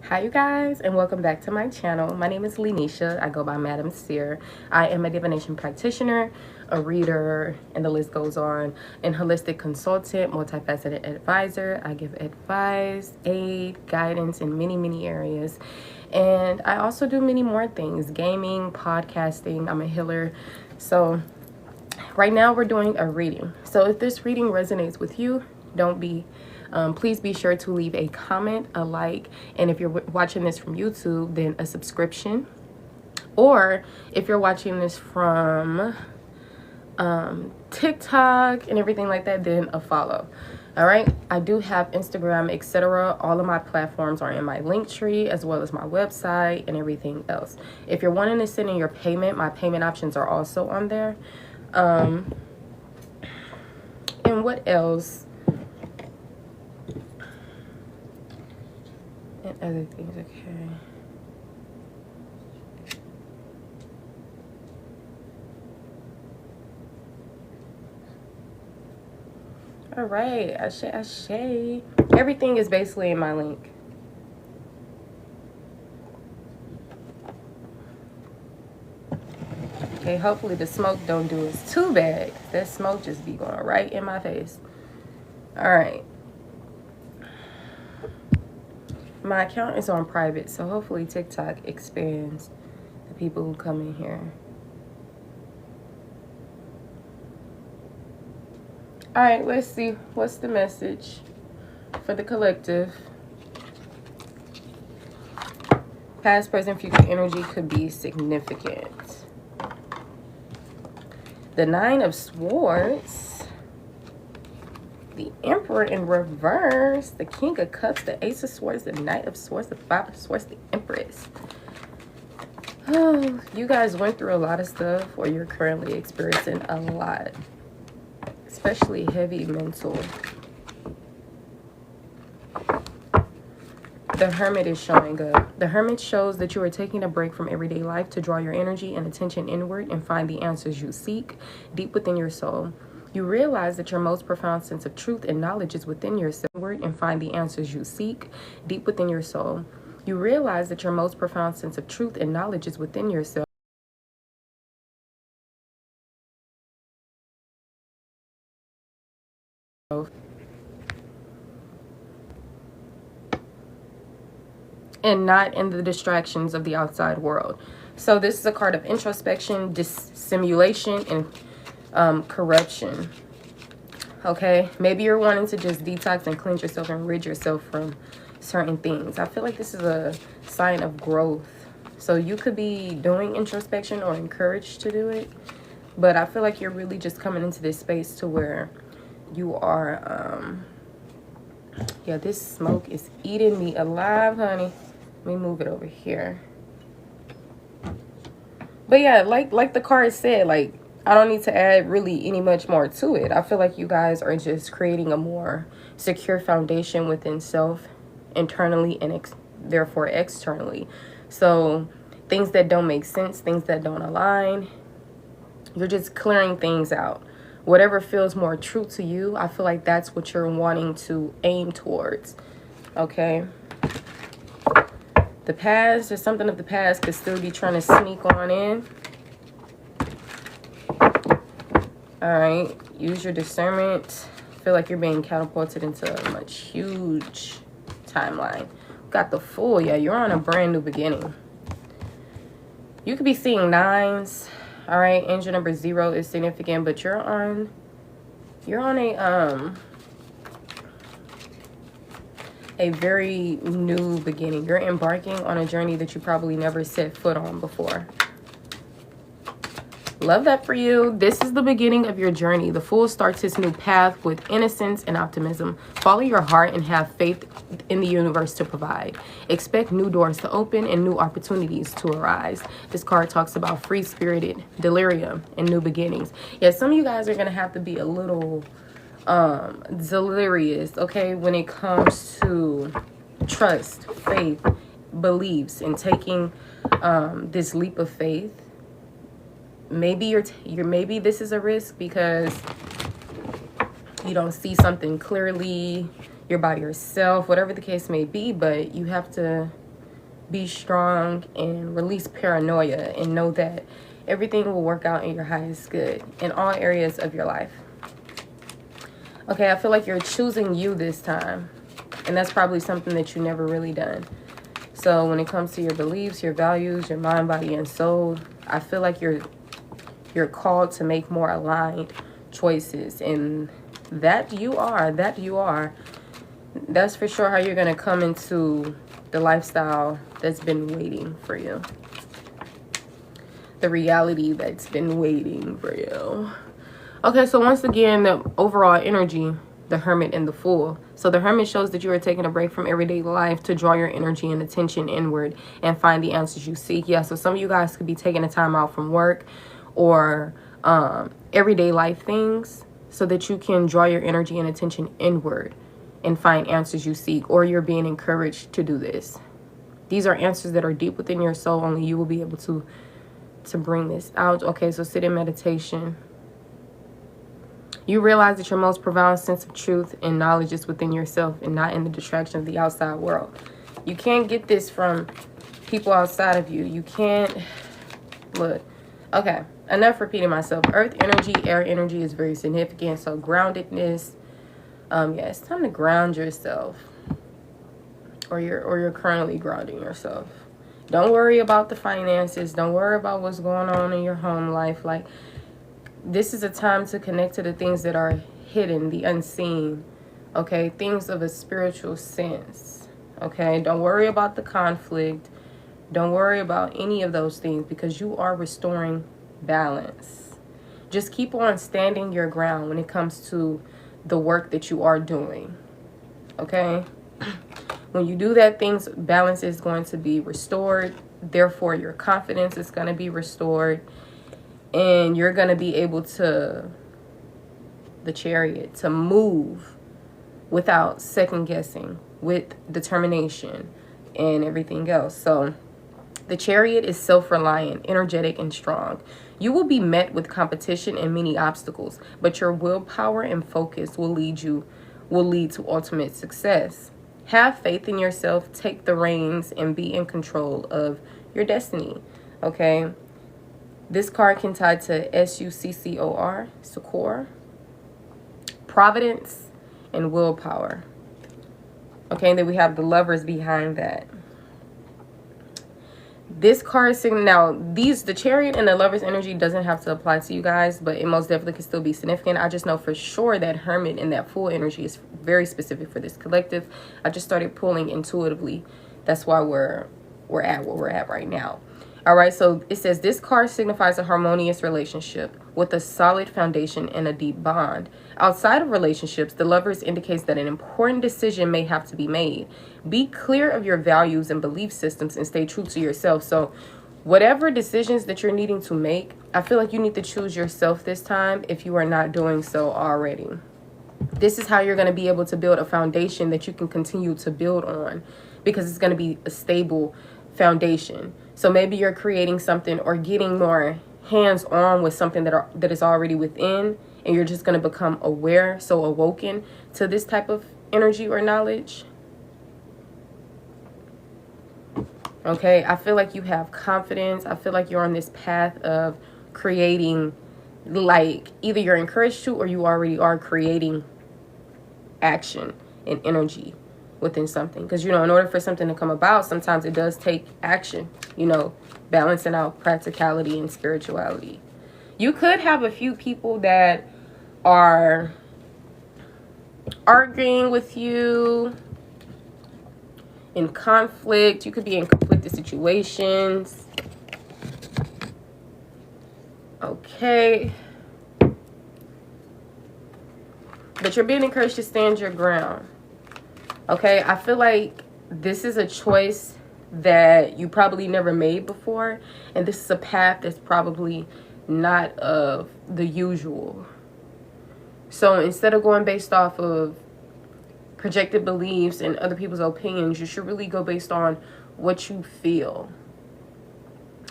Hi you guys, and welcome back to my channel. My name is Lenisha. I go by Madam Seer. I am a divination practitioner, a reader, and the list goes on. An holistic consultant, multifaceted advisor. I give advice, aid, guidance in many areas. And I also do many more things: gaming, podcasting. I'm a healer. So right now we're doing a reading. So if this reading resonates with you, please be sure to leave a comment, a like, and if you're watching this from YouTube, then a subscription. Or if you're watching this from TikTok and everything like that, then a follow. All right, I do have Instagram, etc. All of my platforms are in my link tree, as well as my website and everything else. If you're wanting to send in your payment, my payment options are also on there. And what else? And other things, okay. All right, Ashe. Everything is basically in my link. Okay, hopefully the smoke don't do us too bad. That smoke just be going right in my face. All right. My account is on private, so hopefully TikTok expands the people who come in here. All right, let's see. What's the message for the collective? Past, present, future energy could be significant. The Nine of Swords. The Emperor in reverse. The King of Cups. The Ace of Swords. The Knight of Swords. The Five of Swords. The Empress. Oh, you guys went through a lot of stuff, or you're currently experiencing a lot. Especially heavy mental. The Hermit is showing up. The Hermit shows that you are taking a break from everyday life to draw your energy and attention inward and find the answers you seek deep within your soul. You realize that your most profound sense of truth and knowledge is within yourself and find the answers you seek deep within your soul. You realize that your most profound sense of truth and knowledge is within yourself. And not in the distractions of the outside world. So this is a card of introspection, dissimulation, and corruption. Okay, maybe you're wanting to just detox and cleanse yourself and rid yourself from certain things. I feel like this is a sign of growth. So you could be doing introspection or encouraged to do it, but I feel like you're really just coming into this space to where you are yeah, this smoke is eating me alive, honey. Let me move it over here. But yeah, like the card said, like, I don't need to add really any much more to it. I feel like you guys are just creating a more secure foundation within self, internally, and therefore externally. So things that don't make sense, things that don't align, you're just clearing things out. Whatever feels more true to you, I feel like that's what you're wanting to aim towards. Okay. The past, or something of the past, could still be trying to sneak on in. All right. Use your discernment. Feel like you're being catapulted into a huge timeline. Got the Fool. Yeah, you're on a brand new beginning. You could be seeing nines. All right. Angel number 0 is significant, but you're on a very new beginning. You're embarking on a journey that you probably never set foot on before. Love that for you. This is the beginning of your journey. The Fool starts his new path with innocence and optimism. Follow your heart and have faith in the universe to provide. Expect new doors to open and new opportunities to arise. This card talks about free-spirited, delirium, and new beginnings. Yeah, some of you guys are going to have to be a little delirious, okay, when it comes to trust, faith, beliefs, and taking this leap of faith. Maybe maybe this is a risk because you don't see something clearly, you're by yourself, whatever the case may be, but you have to be strong and release paranoia and know that everything will work out in your highest good in all areas of your life. Okay, I feel like you're choosing you this time. And that's probably something that you never really done. So when it comes to your beliefs, your values, your mind, body, and soul, I feel like you're called to make more aligned choices. And that you are. That's for sure how you're going to come into the lifestyle that's been waiting for you. The reality that's been waiting for you. Okay, so once again, the overall energy, the Hermit and the Fool. So the Hermit shows that you are taking a break from everyday life to draw your energy and attention inward and find the answers you seek. Yeah, so some of you guys could be taking a time out from work or everyday life things so that you can draw your energy and attention inward and find answers you seek, or you're being encouraged to do this. These are answers that are deep within your soul. Only you will be able to bring this out. Okay, so sit in meditation. You realize that your most profound sense of truth and knowledge is within yourself and not in the distraction of the outside world. You can't get this from people outside of you. You can't... Look. Okay, enough repeating myself. Earth energy, air energy is very significant. So groundedness. Yeah, it's time to ground yourself. Or you're currently grounding yourself. Don't worry about the finances. Don't worry about what's going on in your home life. Like, this is a time to connect to the things that are hidden, the unseen, okay? Things of a spiritual sense, okay? Don't worry about the conflict. Don't worry about any of those things because you are restoring balance. Just keep on standing your ground when it comes to the work that you are doing, okay? When you do that, balance is going to be restored. Therefore, your confidence is going to be restored. And you're going to be able to, the Chariot, to move without second guessing, with determination and everything else. So the Chariot is self-reliant, energetic, and strong. You will be met with competition and many obstacles, but your willpower and focus will lead to ultimate success. Have faith in yourself, take the reins, and be in control of your destiny. Okay? This card can tie to Succor, Succor, Providence, and Willpower. Okay, and then we have the Lovers behind that. This card signal, now the Chariot and the Lover's energy doesn't have to apply to you guys, but it most definitely can still be significant. I just know for sure that Hermit and that Fool energy is very specific for this collective. I just started pulling intuitively. That's why we're at where we're at right now. All right, so it says this card signifies a harmonious relationship with a solid foundation and a deep bond. Outside of relationships, the Lovers indicates that an important decision may have to be made. Be clear of your values and belief systems and stay true to yourself. So whatever decisions that you're needing to make, I feel like you need to choose yourself this time if you are not doing so already. This is how you're going to be able to build a foundation that you can continue to build on, because it's going to be a stable foundation. So maybe you're creating something or getting more hands-on with something that is already within, and you're just going to become aware, so awoken to this type of energy or knowledge. Okay, I feel like you have confidence. I feel like you're on this path of creating, like, either you're encouraged to or you already are creating action and energy within something. Because, you know, in order for something to come about, sometimes it does take action, you know, balancing out practicality and spirituality. You could have a few people that are arguing with you, in conflict. You could be in conflicted situations. Okay. But you're being encouraged to stand your ground. Okay, I feel like this is a choice that you probably never made before. And this is a path that's probably not of the usual. So instead of going based off of projected beliefs and other people's opinions, you should really go based on what you feel.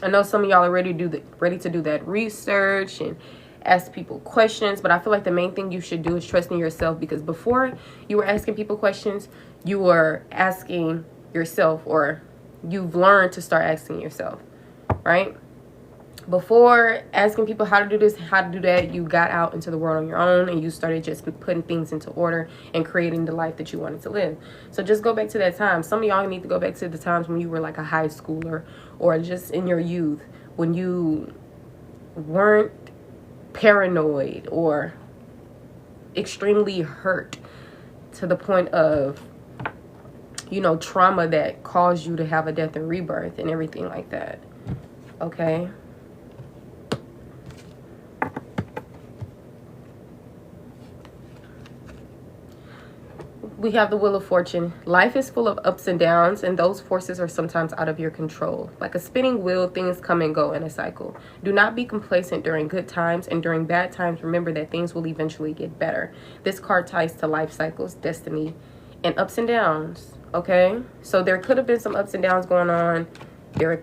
I know some of y'all are ready to do that research and ask people questions, but I feel like the main thing you should do is trust in yourself, because before you were asking people questions, you were asking yourself, or you've learned to start asking yourself, right? Before asking people how to do this, how to do that, you got out into the world on your own and you started just putting things into order and creating the life that you wanted to live. So just go back to that time. Some of y'all need to go back to the times when you were like a high schooler or just in your youth, when you weren't paranoid or extremely hurt to the point of, you know, trauma that caused you to have a death and rebirth and everything like that. Okay? We have the Wheel of Fortune. Life is full of ups and downs, and those forces are sometimes out of your control. Like a spinning wheel, things come and go in a cycle. Do not be complacent during good times, and during bad times, remember that things will eventually get better. This card ties to life cycles, destiny, and ups and downs, okay? So there could have been some ups and downs going on. There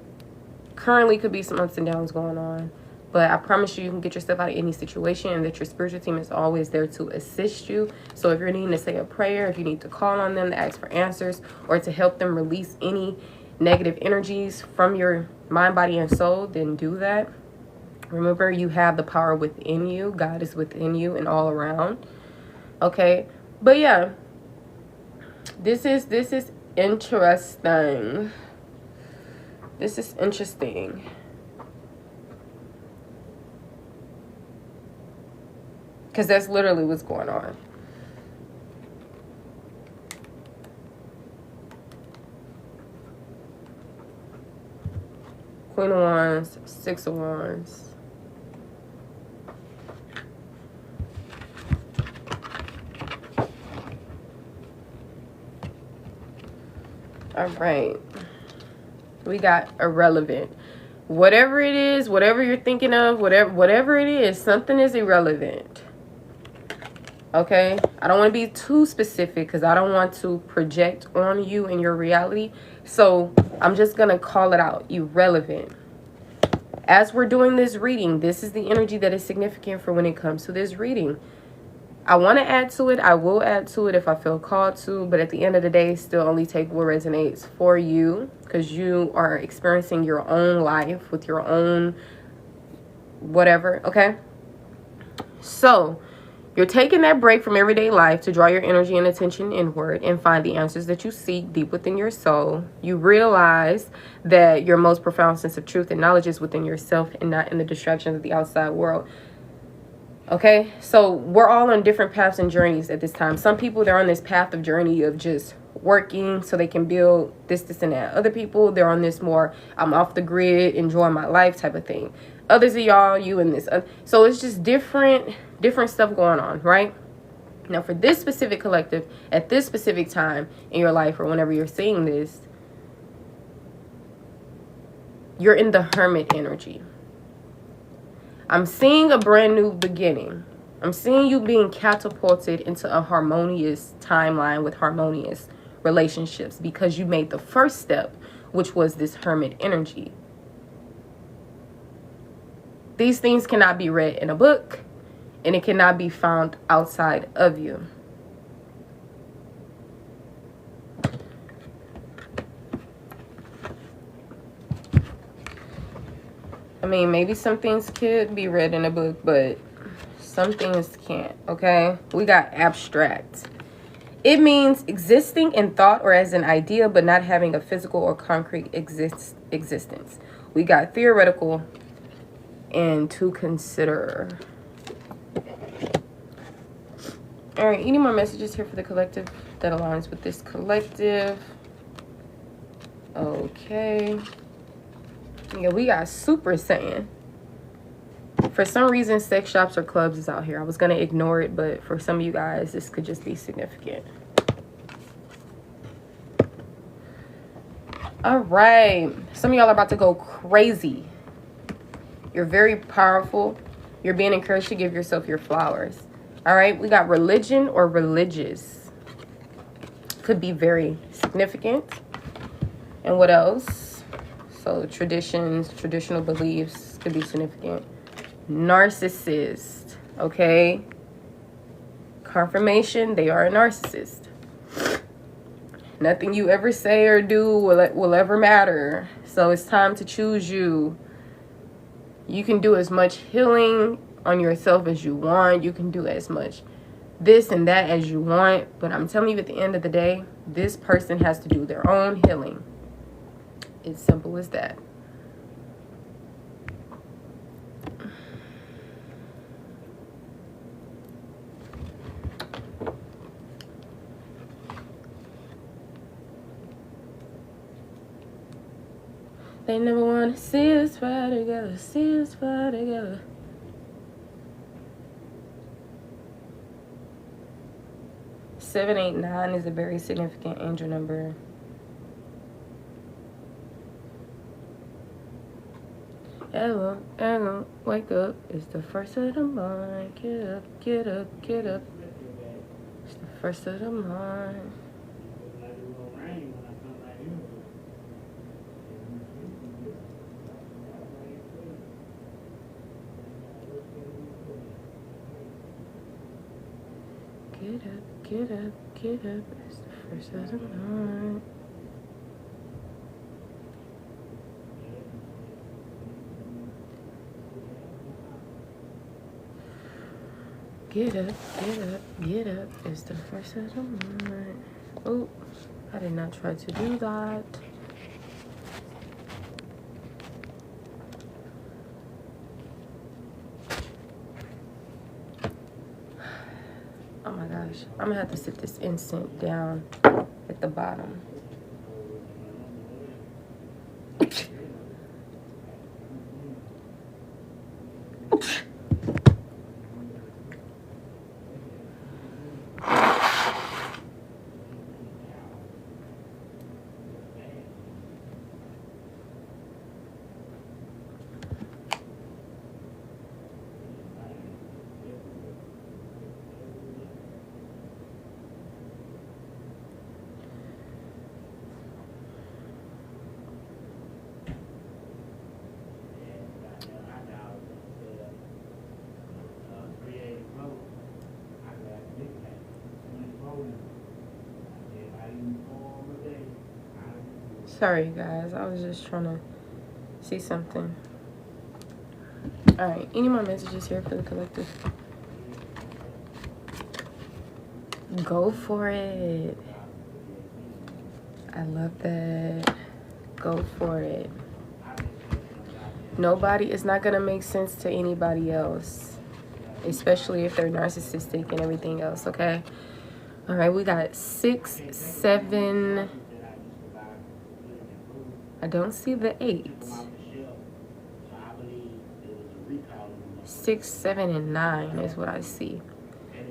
currently could be some ups and downs going on. But I promise you can get yourself out of any situation and that your spiritual team is always there to assist you. So if you're needing to say a prayer, if you need to call on them to ask for answers or to help them release any negative energies from your mind, body, and soul, then do that. Remember, you have the power within you. God is within you and all around. Okay? But yeah, this is interesting. This is interesting. Because that's literally what's going on. Queen of Wands, Six of Wands. All right. We got irrelevant. Whatever it is, whatever you're thinking of, whatever it is, something is irrelevant. Okay, I don't want to be too specific because I don't want to project on you and your reality. So I'm just going to call it out, irrelevant. As we're doing this reading, this is the energy that is significant for when it comes to this reading. I want to add to it. I will add to it if I feel called to. But at the end of the day, still only take what resonates for you because you are experiencing your own life with your own whatever. Okay, so you're taking that break from everyday life to draw your energy and attention inward and find the answers that you seek deep within your soul. You realize that your most profound sense of truth and knowledge is within yourself and not in the distractions of the outside world. Okay, so we're all on different paths and journeys at this time. Some people, they're on this path of journey of just working so they can build this, and that. Other people, they're on this more, I'm off the grid, enjoying my life type of thing. Others of y'all, you in this. So it's just different stuff going on, right? Now, for this specific collective, at this specific time in your life or whenever you're seeing this, you're in the Hermit energy. I'm seeing a brand new beginning. I'm seeing you being catapulted into a harmonious timeline with harmonious relationships because you made the first step, which was this Hermit energy. These things cannot be read in a book, and it cannot be found outside of you. I mean, maybe some things could be read in a book, but some things can't, okay? We got abstract. It means existing in thought or as an idea, but not having a physical or concrete existence. We got theoretical and to consider. All right, any more messages here for the collective that aligns with this collective? Okay. Yeah, we got Super Saiyan. For some reason, sex shops or clubs is out here. I was going to ignore it, but for some of you guys, this could just be significant. All right. Some of y'all are about to go crazy. You're very powerful. You're being encouraged to give yourself your flowers. All right. We got religion or religious. Could be very significant. And what else? So traditions, traditional beliefs could be significant. Narcissist. Okay. Confirmation, they are a narcissist. Nothing you ever say or do will ever matter. So it's time to choose you. You can do as much healing on yourself as you want. You can do as much this and that as you want. But I'm telling you, at the end of the day, this person has to do their own healing. It's simple as that. They never want to see us fight together, see us fight together. Seven, 8, 9 is a very significant angel number. Hello, hello, wake up. It's the first of the month. Get up, get up, get up. It's the first of the month. Get up, get up, get up. It's the first of the month. Get up, get up, get up. It's the first of the month. Oh, I did not try to do that. Oh my gosh, I'm gonna have to sit this incense down at the bottom. Sorry, guys. I was just trying to see something. All right. Any more messages here for the collective? Go for it. I love that. Go for it. Nobody is not going to make sense to anybody else, especially if they're narcissistic and everything else, okay? All right. We got 6, 7... I don't see the 8. 6, 7, and 9 is what I see.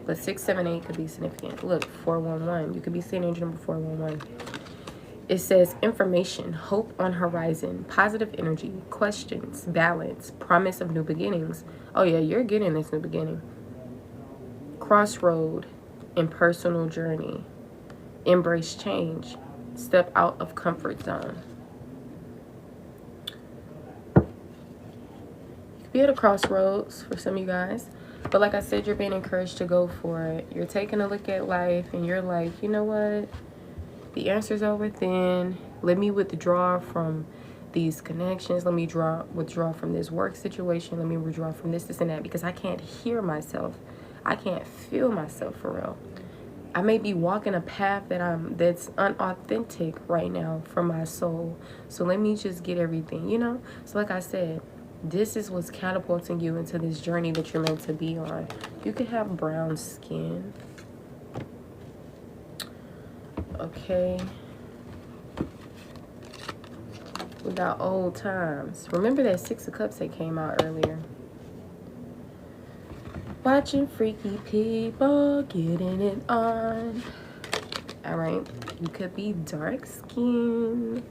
But 6, 7, 8 could be significant. Look, 411. You could be seeing angel number 411. It says information, hope on horizon, positive energy, questions, balance, promise of new beginnings. Oh yeah, you're getting this new beginning. Crossroad and personal journey. Embrace change. Step out of comfort zone. Be at a crossroads for some of you guys, but like I said, you're being encouraged to go for it. You're taking a look at life and you're like, you know what, the answers are within. Let me withdraw from these connections. Let me withdraw from this work situation. Let me withdraw from this and that, because I can't hear myself. I can't feel myself for real. I may be walking a path that's unauthentic right now for my soul. So let me just get everything, you know? So like I said, this is what's catapulting you into this journey that you're meant to be on. You could have brown skin. Okay. We got old times. Remember that 6 of Cups that came out earlier. Watching freaky people getting it on. All right. You could be dark skin.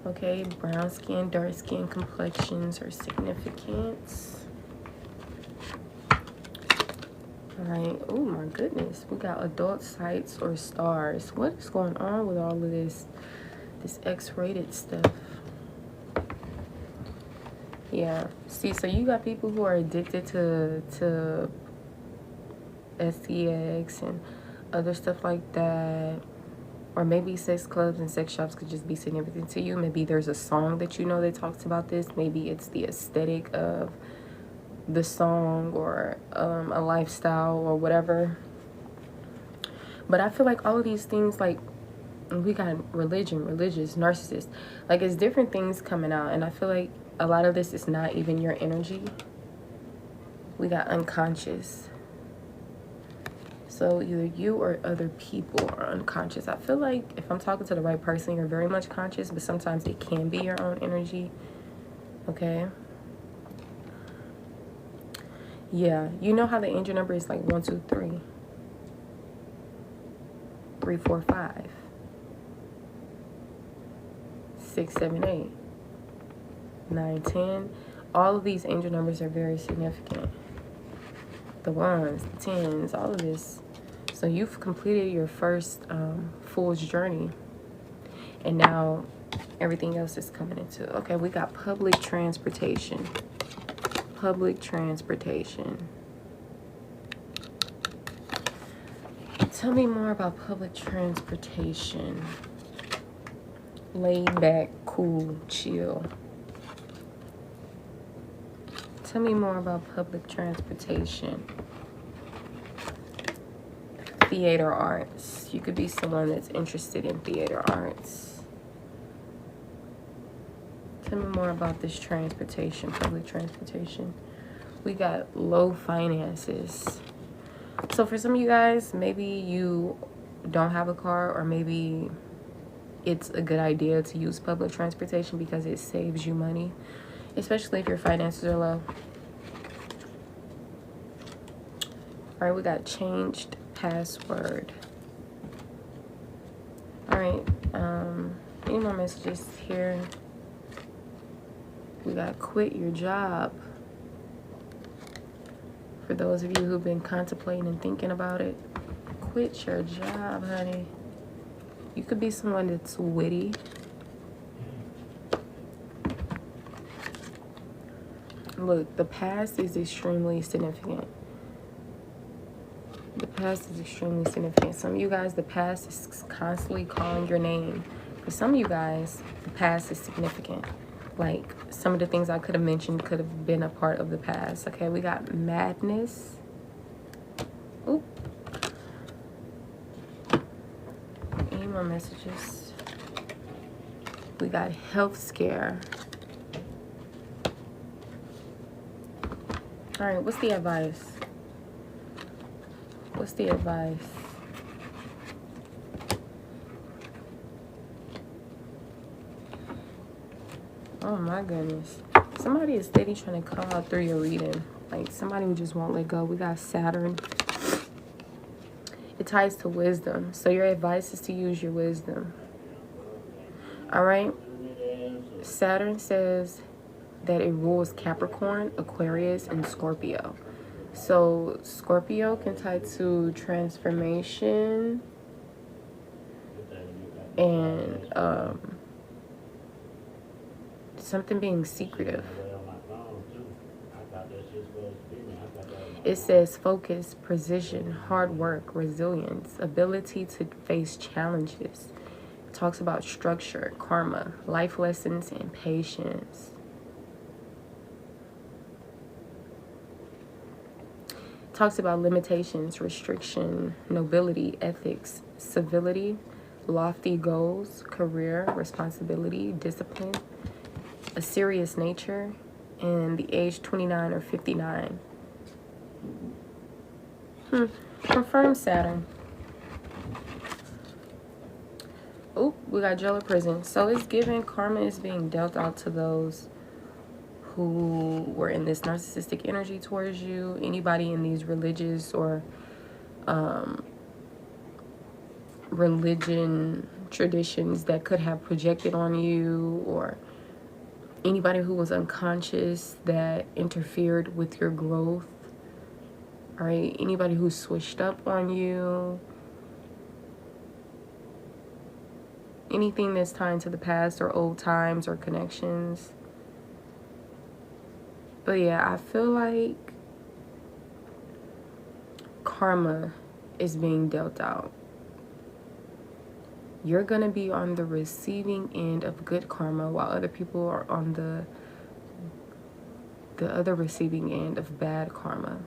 Okay, brown skin, dark skin complexions are significant. All right. Oh my goodness, we got adult sights or stars. What is going on with all of this X-rated stuff? Yeah. See, so you got people who are addicted to STX and other stuff like that. Or maybe sex clubs and sex shops could just be significant to you. Maybe there's a song that you know that talks about this. Maybe it's the aesthetic of the song, or a lifestyle, or whatever. But I feel like all of these things, like, we got religion, religious, narcissist, like, it's different things coming out. And I feel like a lot of this is not even your energy. We got unconscious. So either you or other people are unconscious. I feel like if I'm talking to the right person, you're very much conscious, but sometimes it can be your own energy. Okay. Yeah, you know how the angel number is like 1, 2, 3, 3, 4, 5, 6, 7, 8, 9, 10. All of these angel numbers are very significant. The ones, the tens, all of this. So you've completed your first fool's journey, and now everything else is coming into. Okay, we got public transportation. Public transportation. Tell me more about public transportation. Laid back, cool, chill. Tell me more about public transportation. Theater arts. You could be someone that's interested in theater arts. Tell me more about this transportation, public transportation. We got low finances. So for some of you guys, maybe you don't have a car, or maybe it's a good idea to use public transportation because it saves you money, especially if your finances are low. All right, we got changed password. All right, any more messages here? We got quit your job. For those of you who've been contemplating and thinking about it, quit your job, honey. You could be someone that's witty. Look, the past is extremely significant. The past is extremely significant. Some of you guys, the past is constantly calling your name. For some of you guys, the past is significant. Like, some of the things I could have mentioned could have been a part of the past. Okay, we got madness. Oop. Any more messages? We got health scare. All right, what's the advice? What's the advice? Oh my goodness. Somebody is steady trying to come out through your reading. Like, somebody who just won't let go. We got Saturn. It ties to wisdom. So your advice is to use your wisdom. All right? Saturn says that it rules Capricorn, Aquarius, and Scorpio. So Scorpio can tie to transformation and something being secretive. It says focus, precision, hard work, resilience, ability to face challenges. It talks about structure, karma, life lessons, and patience. It talks about limitations, restriction, nobility, ethics, civility, lofty goals, career, responsibility, discipline, a serious nature, and the age 29 or 59. Confirm Saturn. Oh, we got jail or prison. So it's given karma is being dealt out to those who were in this narcissistic energy towards you. Anybody in these religious or religion traditions that could have projected on you, or anybody who was unconscious that interfered with your growth. All right, anybody who switched up on you, anything that's tied to the past or old times or connections. But yeah, I feel like karma is being dealt out. You're going to be on the receiving end of good karma, while other people are on the other receiving end of bad karma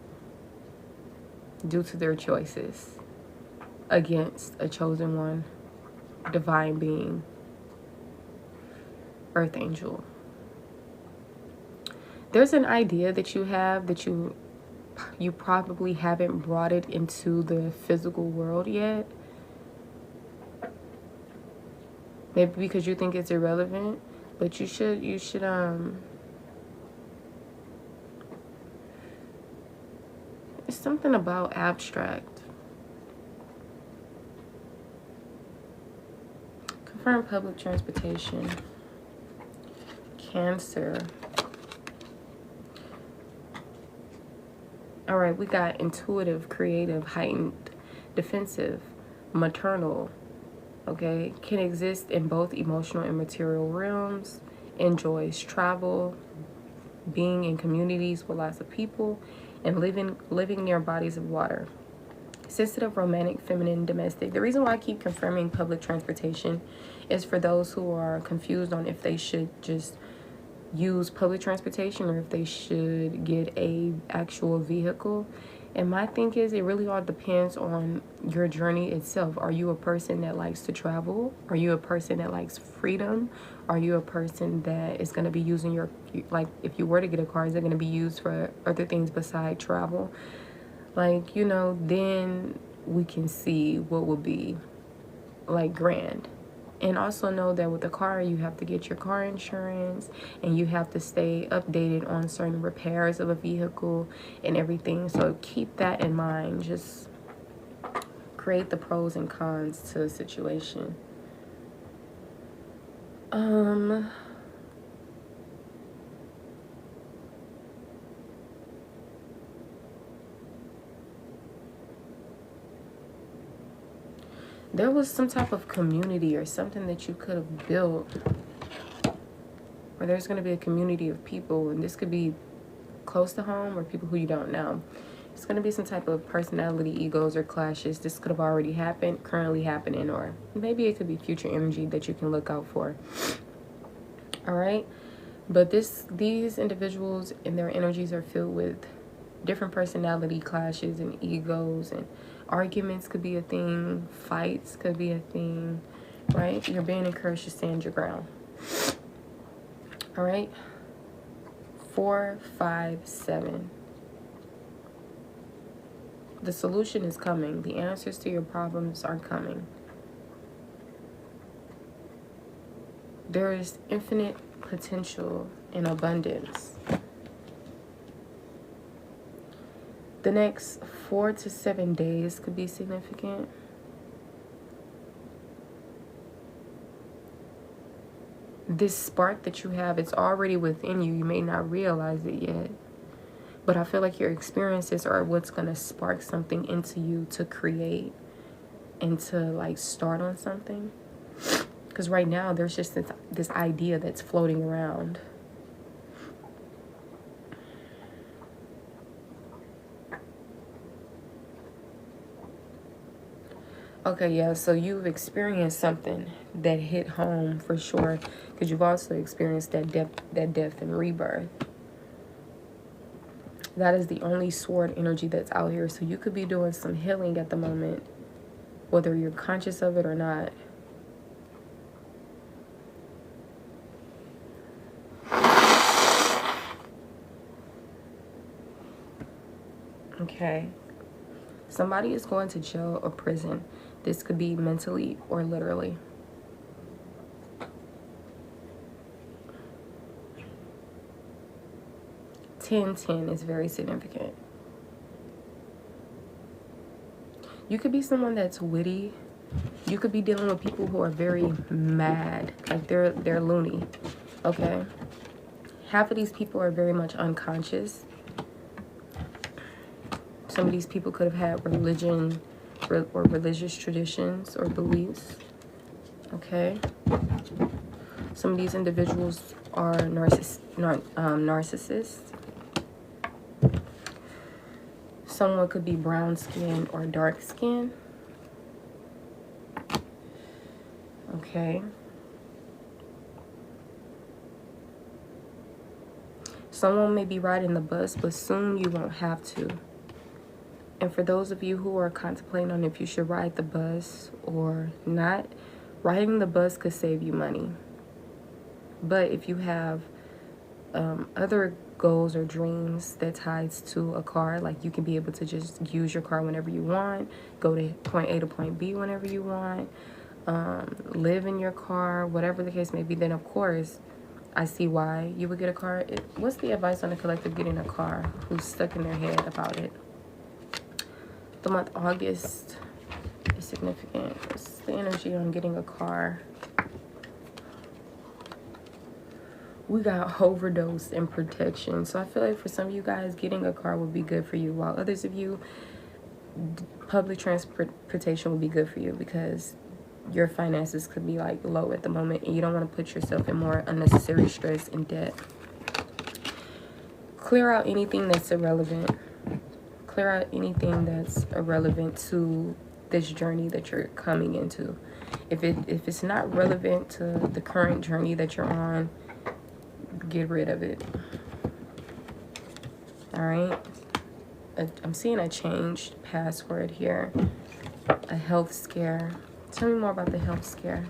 due to their choices against a chosen one, divine being, earth angel. There's an idea that you have that you probably haven't brought it into the physical world yet. Maybe because you think it's irrelevant, but you should it's something about abstract. Confirm public transportation. Cancer. All right, we got intuitive, creative, heightened, defensive, maternal. Okay, can exist in both emotional and material realms. Enjoys travel, being in communities with lots of people, and living near bodies of water. Sensitive, romantic, feminine, domestic. The reason why I keep confirming public transportation is for those who are confused on if they should just use public transportation or if they should get a actual vehicle. And my thing is, it really all depends on your journey itself. Are you a person that likes to travel? Are you a person that likes freedom? Are you a person that is going to be using your, like, if you were to get a car, is it going to be used for other things besides travel? Like, you know, then we can see what would be, like, grand. And also know that with a car, you have to get your car insurance and you have to stay updated on certain repairs of a vehicle and everything. So keep that in mind. Just create the pros and cons to the situation. There was some type of community or something that you could have built, or there's going to be a community of people, and this could be close to home or people who you don't know. It's going to be some type of personality egos or clashes. This could have already happened, currently happening, or maybe it could be future energy that you can look out for. All right, but these individuals and their energies are filled with different personality clashes and egos, and arguments could be a thing, fights could be a thing, right? You're being encouraged to stand your ground. All right, 4, 5, 7. The solution is coming. The answers to your problems are coming. There is infinite potential and abundance. The next 4 to 7 days could be significant. This spark that you have, it's already within you. You may not realize it yet. But I feel like your experiences are what's going to spark something into you to create and to, like, start on something. Because right now, there's just this idea that's floating around. Okay, yeah, so you've experienced something that hit home for sure, because you've also experienced that death and rebirth. That is the only sword energy that's out here. So you could be doing some healing at the moment, whether you're conscious of it or not. Okay. Somebody is going to jail or prison. This could be mentally or literally. Ten is very significant. You could be someone that's witty. You could be dealing with people who are very mad, like they're loony. Okay. Half of these people are very much unconscious. Some of these people could have had religion or religious traditions or beliefs. Okay. Some of these individuals are narcissists. Someone could be brown skin or dark skin. Okay. Someone may be riding the bus, but soon you won't have to. And for those of you who are contemplating on if you should ride the bus or not, riding the bus could save you money. But if you have other goals or dreams that ties to a car, like you can be able to just use your car whenever you want, go to point A to point B whenever you want, live in your car, whatever the case may be, then of course I see why you would get a car. What's the advice on the collective getting a car? Who's stuck in their head about it? The month August is significant. It's the energy on getting a car. We got overdose and protection. So I feel like for some of you guys, getting a car would be good for you, while others of you, public transportation would be good for you because your finances could be like low at the moment and you don't want to put yourself in more unnecessary stress and debt. Clear out anything that's irrelevant. Clear out anything that's irrelevant to this journey that you're coming into. If it's not relevant to the current journey that you're on, get rid of it. All right. I'm seeing a changed password here. A health scare. Tell me more about the health scare.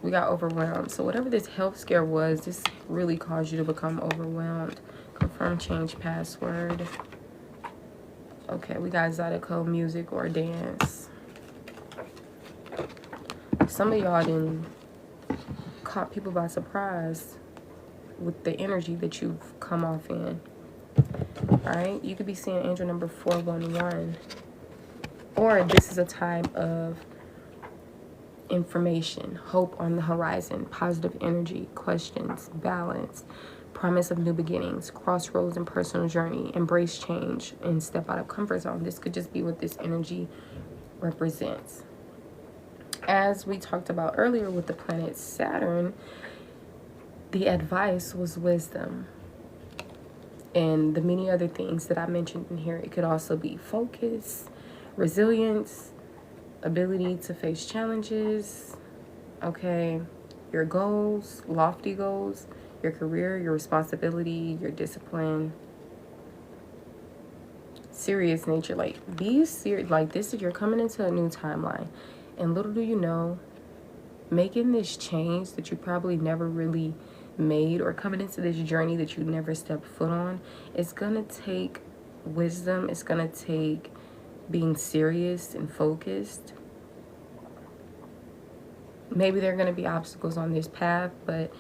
We got overwhelmed. So whatever this health scare was, this really caused you to become overwhelmed. Confirm change password. Okay, we got Zydeco, music or dance. Some of y'all done caught people by surprise with the energy that you've come off in. Alright, you could be seeing angel number 411. Or this is a time of information, hope on the horizon, positive energy, questions, balance, promise of new beginnings, crossroads and personal journey, embrace change, and step out of comfort zone. This could just be what this energy represents. As we talked about earlier with the planet Saturn, the advice was wisdom. And the many other things that I mentioned in here, it could also be focus, resilience, ability to face challenges, okay, your goals, lofty goals, your career, your responsibility, your discipline, serious nature. Like these serious, like this is, you're coming into a new timeline, and little do you know, making this change that you probably never really made, or coming into this journey that you never stepped foot on, it's gonna take wisdom. It's gonna take being serious and focused. Maybe there are going to be obstacles on this path, but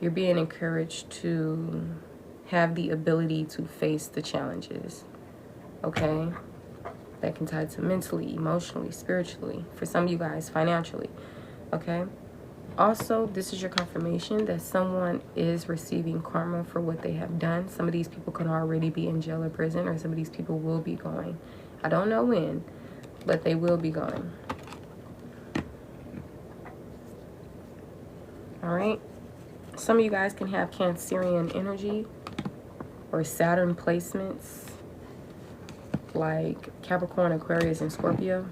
you're being encouraged to have the ability to face the challenges, okay? That can tie to mentally, emotionally, spiritually, for some of you guys, financially, okay? Also, this is your confirmation that someone is receiving karma for what they have done. Some of these people can already be in jail or prison, or some of these people will be going. I don't know when, but they will be going. All right. Some of you guys can have Cancerian energy or Saturn placements like Capricorn, Aquarius, and Scorpio.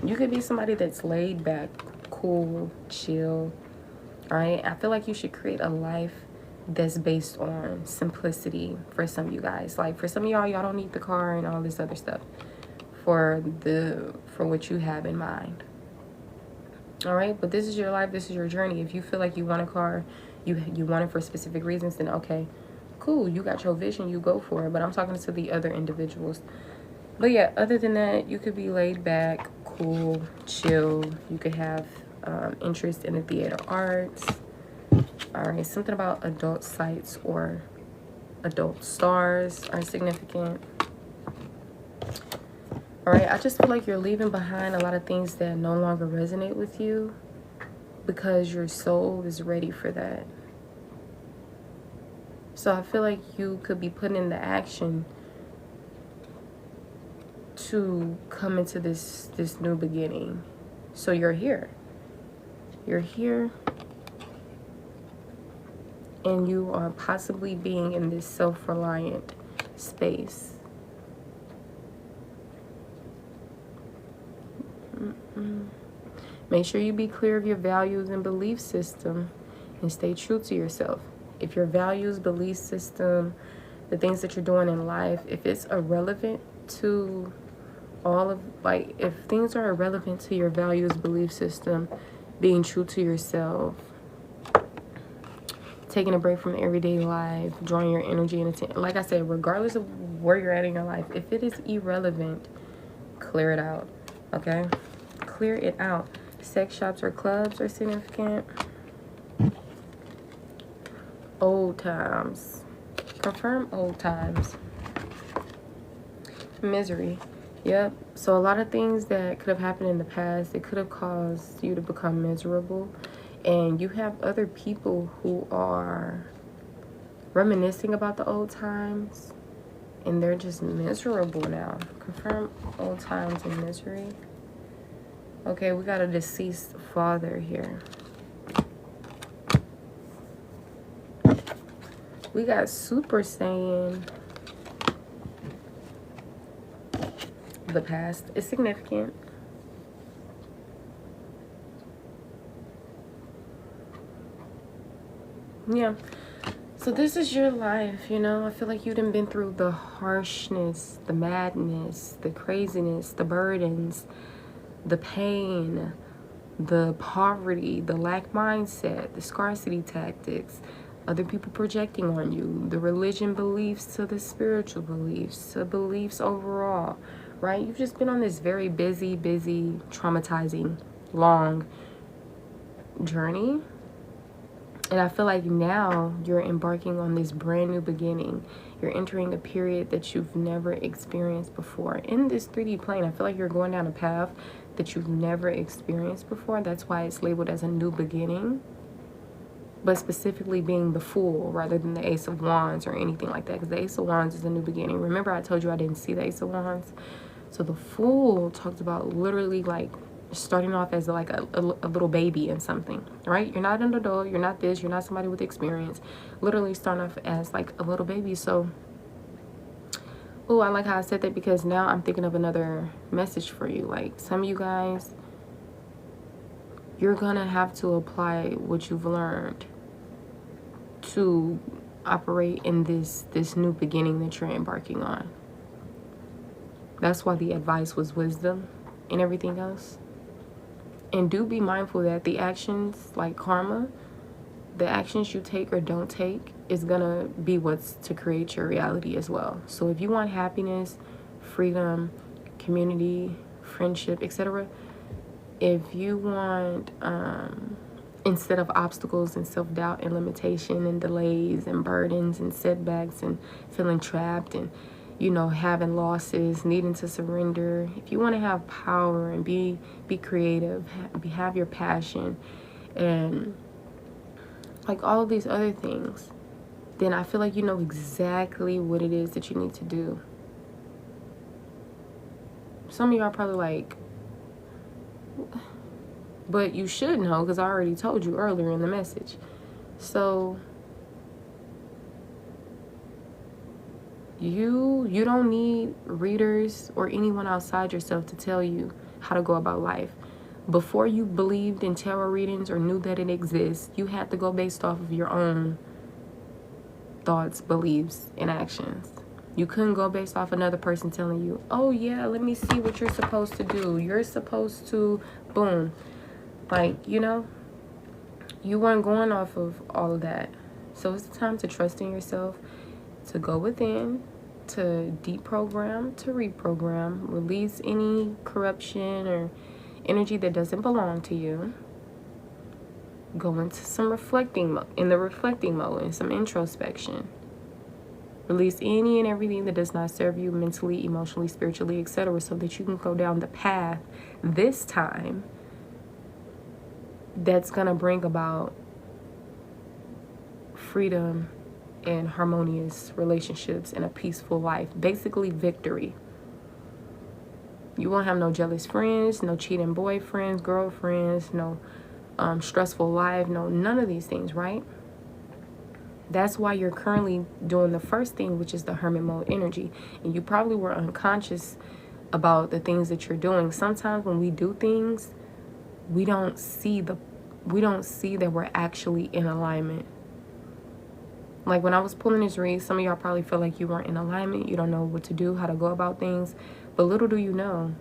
You could be somebody that's laid back, cool, chill. All right. I feel like you should create a life that's based on simplicity for some of you guys. Like for some of y'all don't need the car and all this other stuff for what you have in mind. All right, but this is your life, this is your journey. If you feel like you want a car, you want it for specific reasons, then okay, cool, you got your vision, you go for it. But I'm talking to the other individuals. But yeah, other than that, you could be laid back, cool, chill. You could have interest in the theater arts. All right, something about adult sites or adult stars are significant. All right, I just feel like you're leaving behind a lot of things that no longer resonate with you because your soul is ready for that. So I feel like you could be putting in the action to come into this new beginning. So you're here. You're here. And you are possibly being in this self-reliant space. Make sure you be clear of your values and belief system and stay true to yourself. If your values, belief system, the things that you're doing in life, if it's irrelevant to all of, like, if things are irrelevant to your values, belief system, being true to yourself, taking a break from everyday life, drawing your energy and attention, like I said, regardless of where you're at in your life, if it is irrelevant, clear it out. Okay, clear it out. Sex shops or clubs are significant. Old times. Confirm old times. Misery. Yep. So a lot of things that could have happened in the past, it could have caused you to become miserable. And you have other people who are reminiscing about the old times, and they're just miserable now. Confirm old times and misery. Okay, we got a deceased father here. We got Super Saiyan. The past is significant. Yeah. So this is your life, you know. I feel like you done been through the harshness, the madness, the craziness, the burdens, the pain, the poverty, the lack mindset, the scarcity tactics, other people projecting on you, the religion beliefs to the spiritual beliefs, to beliefs overall, right? You've just been on this very busy, traumatizing, long journey. And I feel like now you're embarking on this brand new beginning. You're entering a period that you've never experienced before. In this 3D plane, I feel like you're going down a path that you've never experienced before. That's why it's labeled as a new beginning. But specifically being the Fool rather than the Ace of Wands or anything like that. Because the Ace of Wands is a new beginning. Remember I told you I didn't see the Ace of Wands? So the Fool talks about literally like starting off as like a little baby in something, right? You're not an adult, you're not this, you're not somebody with experience. Literally starting off as like a little baby. So, oh, I like how I said that because now I'm thinking of another message for you. Like some of you guys, you're gonna have to apply what you've learned to operate in this new beginning that you're embarking on. That's why the advice was wisdom and everything else. And do be mindful that the actions, like karma, the actions you take or don't take is gonna be what's to create your reality as well. So if you want happiness, freedom, community, friendship, etc., if you want instead of obstacles and self-doubt and limitation and delays and burdens and setbacks and feeling trapped and, you know, having losses, needing to surrender, if you want to have power and be creative, have your passion and like all of these other things, then I feel like you know exactly what it is that you need to do. Some of y'all probably like, but you should know because I already told you earlier in the message. So you don't need readers or anyone outside yourself to tell you how to go about life. Before you believed in tarot readings or knew that it exists, you had to go based off of your own thoughts, beliefs, and actions. You couldn't go based off another person telling you, oh yeah, let me see what you're supposed to do. You're supposed to, boom. Like, you know, you weren't going off of all of that. So it's time to trust in yourself, to go within, to deprogram, to reprogram, release any corruption or energy that doesn't belong to you. Go into some reflecting mode, and some introspection. Release any and everything that does not serve you mentally, emotionally, spiritually, etc., so that you can go down the path this time that's going to bring about freedom and harmonious relationships and a peaceful life. Basically, victory. You won't have no jealous friends, no cheating boyfriends, girlfriends, no stressful life, no, none of these things, right? That's why you're currently doing the first thing, which is the hermit mode energy. And you probably were unconscious about the things that you're doing. Sometimes when we do things, we don't see that we're actually in alignment. Like when I was pulling this read, some of y'all probably feel like you weren't in alignment. You don't know what to do, how to go about things. But little do you know,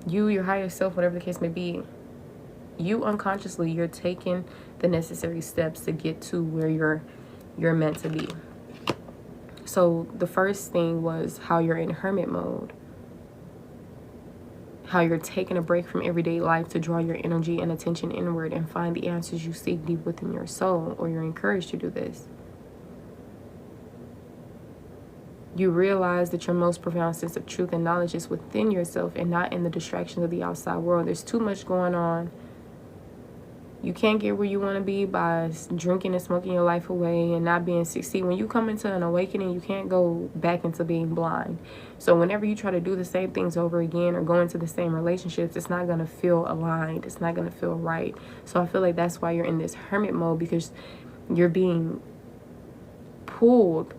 you, your higher self, whatever the case may be, you unconsciously, you're taking the necessary steps to get to where you're meant to be. So the first thing was how you're in hermit mode. How you're taking a break from everyday life to draw your energy and attention inward and find the answers you seek deep within your soul, or you're encouraged to do this. You realize that your most profound sense of truth and knowledge is within yourself and not in the distractions of the outside world. There's too much going on. You can't get where you want to be by drinking and smoking your life away and not being 60. When you come into an awakening, you can't go back into being blind. So whenever you try to do the same things over again or go into the same relationships, it's not going to feel aligned. It's not going to feel right. So I feel like that's why you're in this hermit mode, because you're being pulled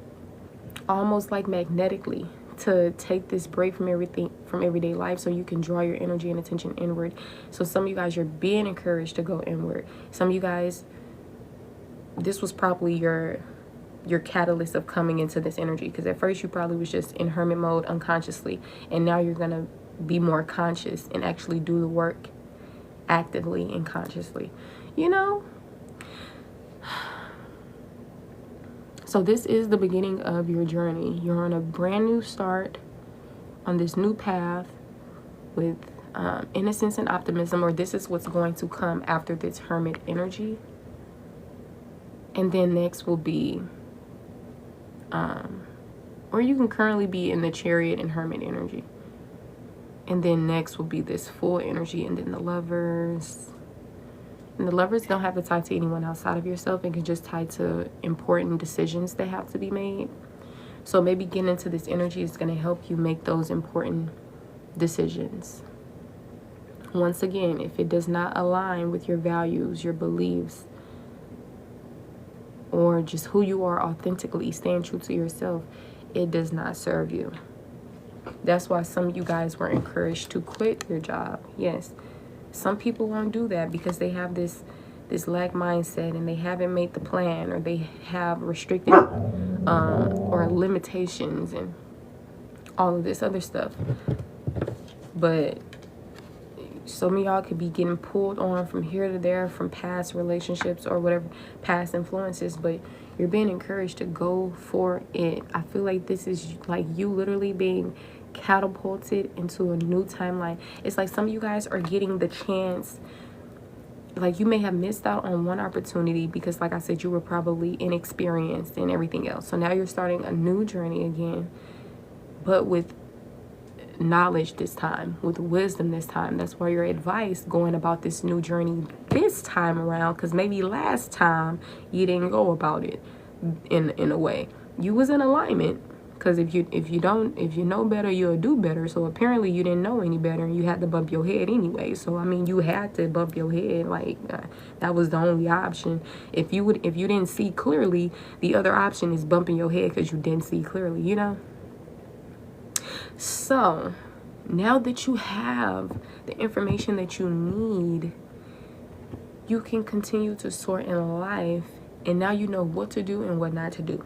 almost like magnetically to take this break from everything, from everyday life, so you can draw your energy and attention inward. So some of you guys, you're being encouraged to go inward. Some of you guys, this was probably your catalyst of coming into this energy, because at first you probably was just in hermit mode unconsciously, and now you're gonna be more conscious and actually do the work actively and consciously, you know. So this is the beginning of your journey. You're on a brand new start on this new path with innocence and optimism, or this is what's going to come after this hermit energy. And then next will be, or you can currently be in the chariot and hermit energy. And then next will be this full energy, and then the lovers. And the lovers don't have to tie to anyone outside of yourself. It can just tie to important decisions that have to be made. So maybe getting into this energy is going to help you make those important decisions. Once again, if it does not align with your values, your beliefs, or just who you are authentically, staying true to yourself, it does not serve you. That's why some of you guys were encouraged to quit your job. Yes. Some people won't do that because they have this lack mindset, and they haven't made the plan, or they have restricted or limitations and all of this other stuff. But some of y'all could be getting pulled on from here to there from past relationships or whatever, past influences, but you're being encouraged to go for it. I feel like this is like you literally being catapulted into a new timeline. It's like some of you guys are getting the chance, like you may have missed out on one opportunity because, like I said, you were probably inexperienced and everything else. So now you're starting a new journey again, but with knowledge this time, with wisdom this time. That's why your advice going about this new journey this time around, because maybe last time you didn't go about it in a way. You was in alignment. Because if you know better, you'll do better. So apparently you didn't know any better, and you had to bump your head anyway. So I mean, you had to bump your head. Like that was the only option. If you didn't see clearly, the other option is bumping your head because you didn't see clearly. You know. So now that you have the information that you need, you can continue to soar in life, and now you know what to do and what not to do.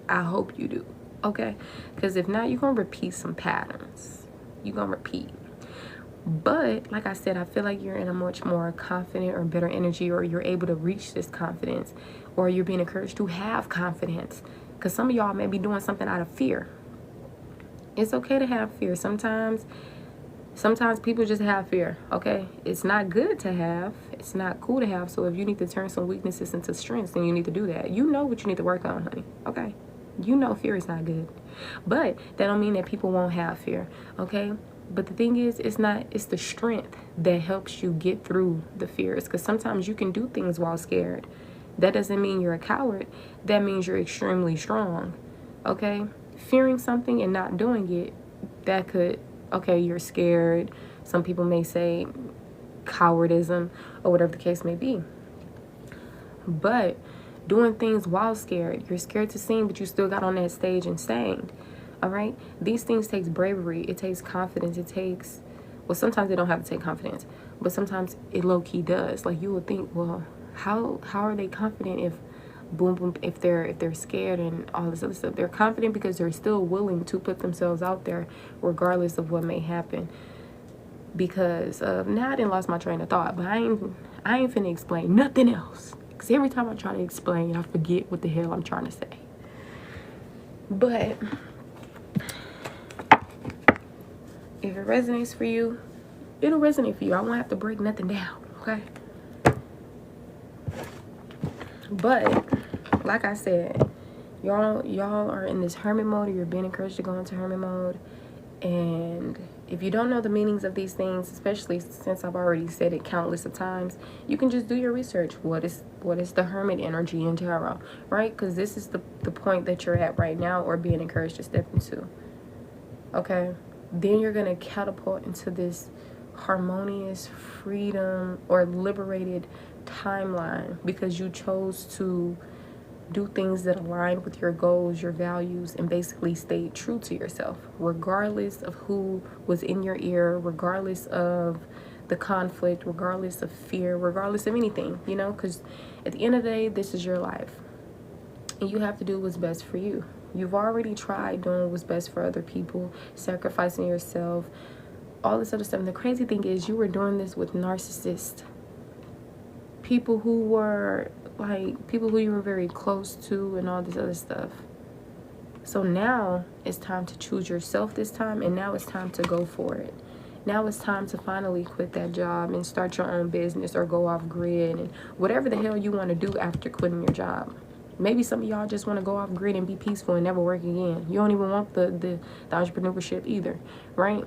I hope you do, okay? Because if not, you're going to repeat some patterns. You're going to repeat. But, like I said, I feel like you're in a much more confident or better energy, or you're able to reach this confidence, or you're being encouraged to have confidence. Because some of y'all may be doing something out of fear. It's okay to have fear. Sometimes people just have fear, okay? It's not good to have. It's not cool to have. So if you need to turn some weaknesses into strengths, then you need to do that. You know what you need to work on, honey, okay? You know fear is not good. But that don't mean that people won't have fear, okay? But the thing is, it's the strength that helps you get through the fears. Because sometimes you can do things while scared. That doesn't mean you're a coward. That means you're extremely strong, okay? Fearing something and not doing it, that could... okay, you're scared. Some people may say cowardism or whatever the case may be. But doing things while scared, you're scared to sing, but you still got on that stage and sang. All right, these things takes bravery, it takes confidence, it takes, well, sometimes they don't have to take confidence, but sometimes it low-key does. Like, you would think, well, how are they confident if boom boom, if they're scared and all this other stuff? They're confident because they're still willing to put themselves out there regardless of what may happen. Because now I didn't lost my train of thought, but I ain't finna explain nothing else, because every time I try to explain I forget what the hell I'm trying to say. But if it resonates for you, it'll resonate for you. I won't have to break nothing down, okay? But like I said, y'all are in this hermit mode, or you're being encouraged to go into hermit mode. And if you don't know the meanings of these things, especially since I've already said it countless of times, you can just do your research. What is the hermit energy in tarot, right? Because this is the point that you're at right now, or being encouraged to step into. Okay, then you're gonna catapult into this harmonious freedom or liberated timeline, because you chose to do things that align with your goals, your values, and basically stay true to yourself, regardless of who was in your ear, regardless of the conflict, regardless of fear, regardless of anything, you know, because at the end of the day, this is your life, and you have to do what's best for you. You've already tried doing what's best for other people, sacrificing yourself, all this other stuff. And the crazy thing is, you were doing this with narcissists, people who were like people who you were very close to, and all this other stuff. So now it's time to choose yourself this time, and now it's time to go for it. Now it's time to finally quit that job and start your own business, or go off grid, and whatever the hell you want to do after quitting your job. Maybe some of y'all just want to go off grid and be peaceful and never work again. You don't even want the entrepreneurship either, right?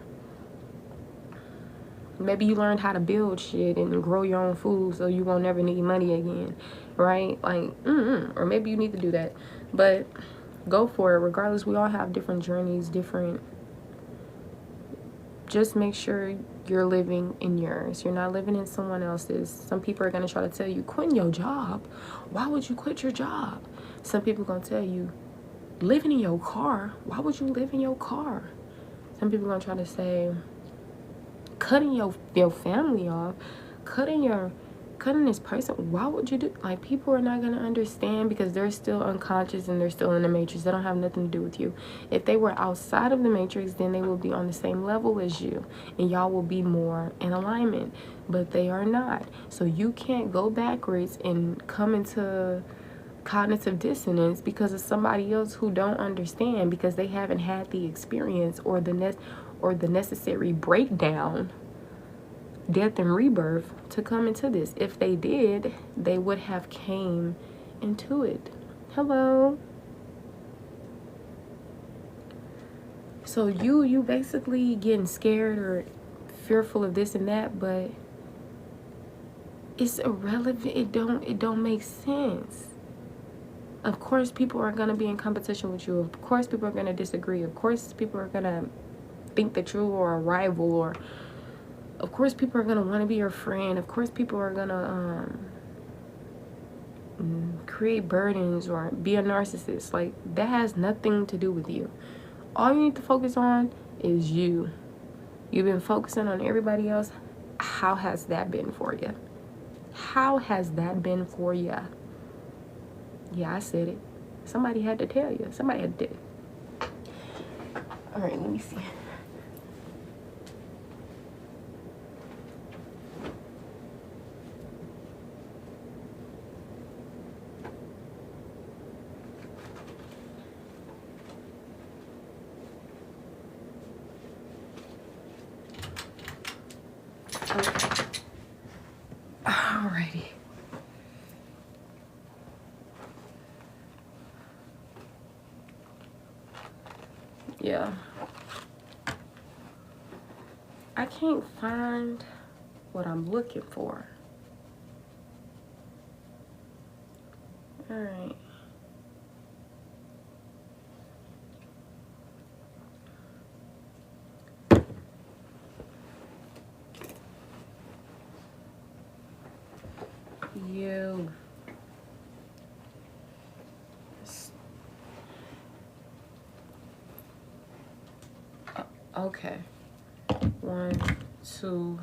Maybe you learned how to build shit and grow your own food so you won't never need money again, right? Like, or maybe you need to do that. But go for it. Regardless, we all have different journeys, different. Just make sure you're living in yours. You're not living in someone else's. Some people are going to try to tell you, quit your job. Why would you quit your job? Some people are going to tell you, living in your car. Why would you live in your car? Some people are going to try to say, cutting your family off, cutting this person, why would you do? Like, people are not going to understand, because they're still unconscious and they're still in the matrix. They don't have nothing to do with you. If they were outside of the matrix, then they will be on the same level as you, and y'all will be more in alignment, but they are not. So you can't go backwards and come into cognitive dissonance because of somebody else who don't understand, because they haven't had the experience or the necessary breakdown, death and rebirth, to come into this. If they did, they would have came into it. Hello. So you basically getting scared or fearful of this and that, but it's irrelevant. It don't make sense. Of course people are going to be in competition with you. Of course people are going to disagree. Of course people are going to think that you are a rival, or of course people are going to want to be your friend. Of course people are going to create burdens or be a narcissist. Like, that has nothing to do with you. All you need to focus on is you. You've been focusing on everybody else. How has that been for you? How has that been for you? Yeah, I said it. Somebody had to tell you. Somebody had to do it. All right, let me see. Okay. Alrighty. Yeah. I can't find what I'm looking for. Alright. You. Okay. 1, 2.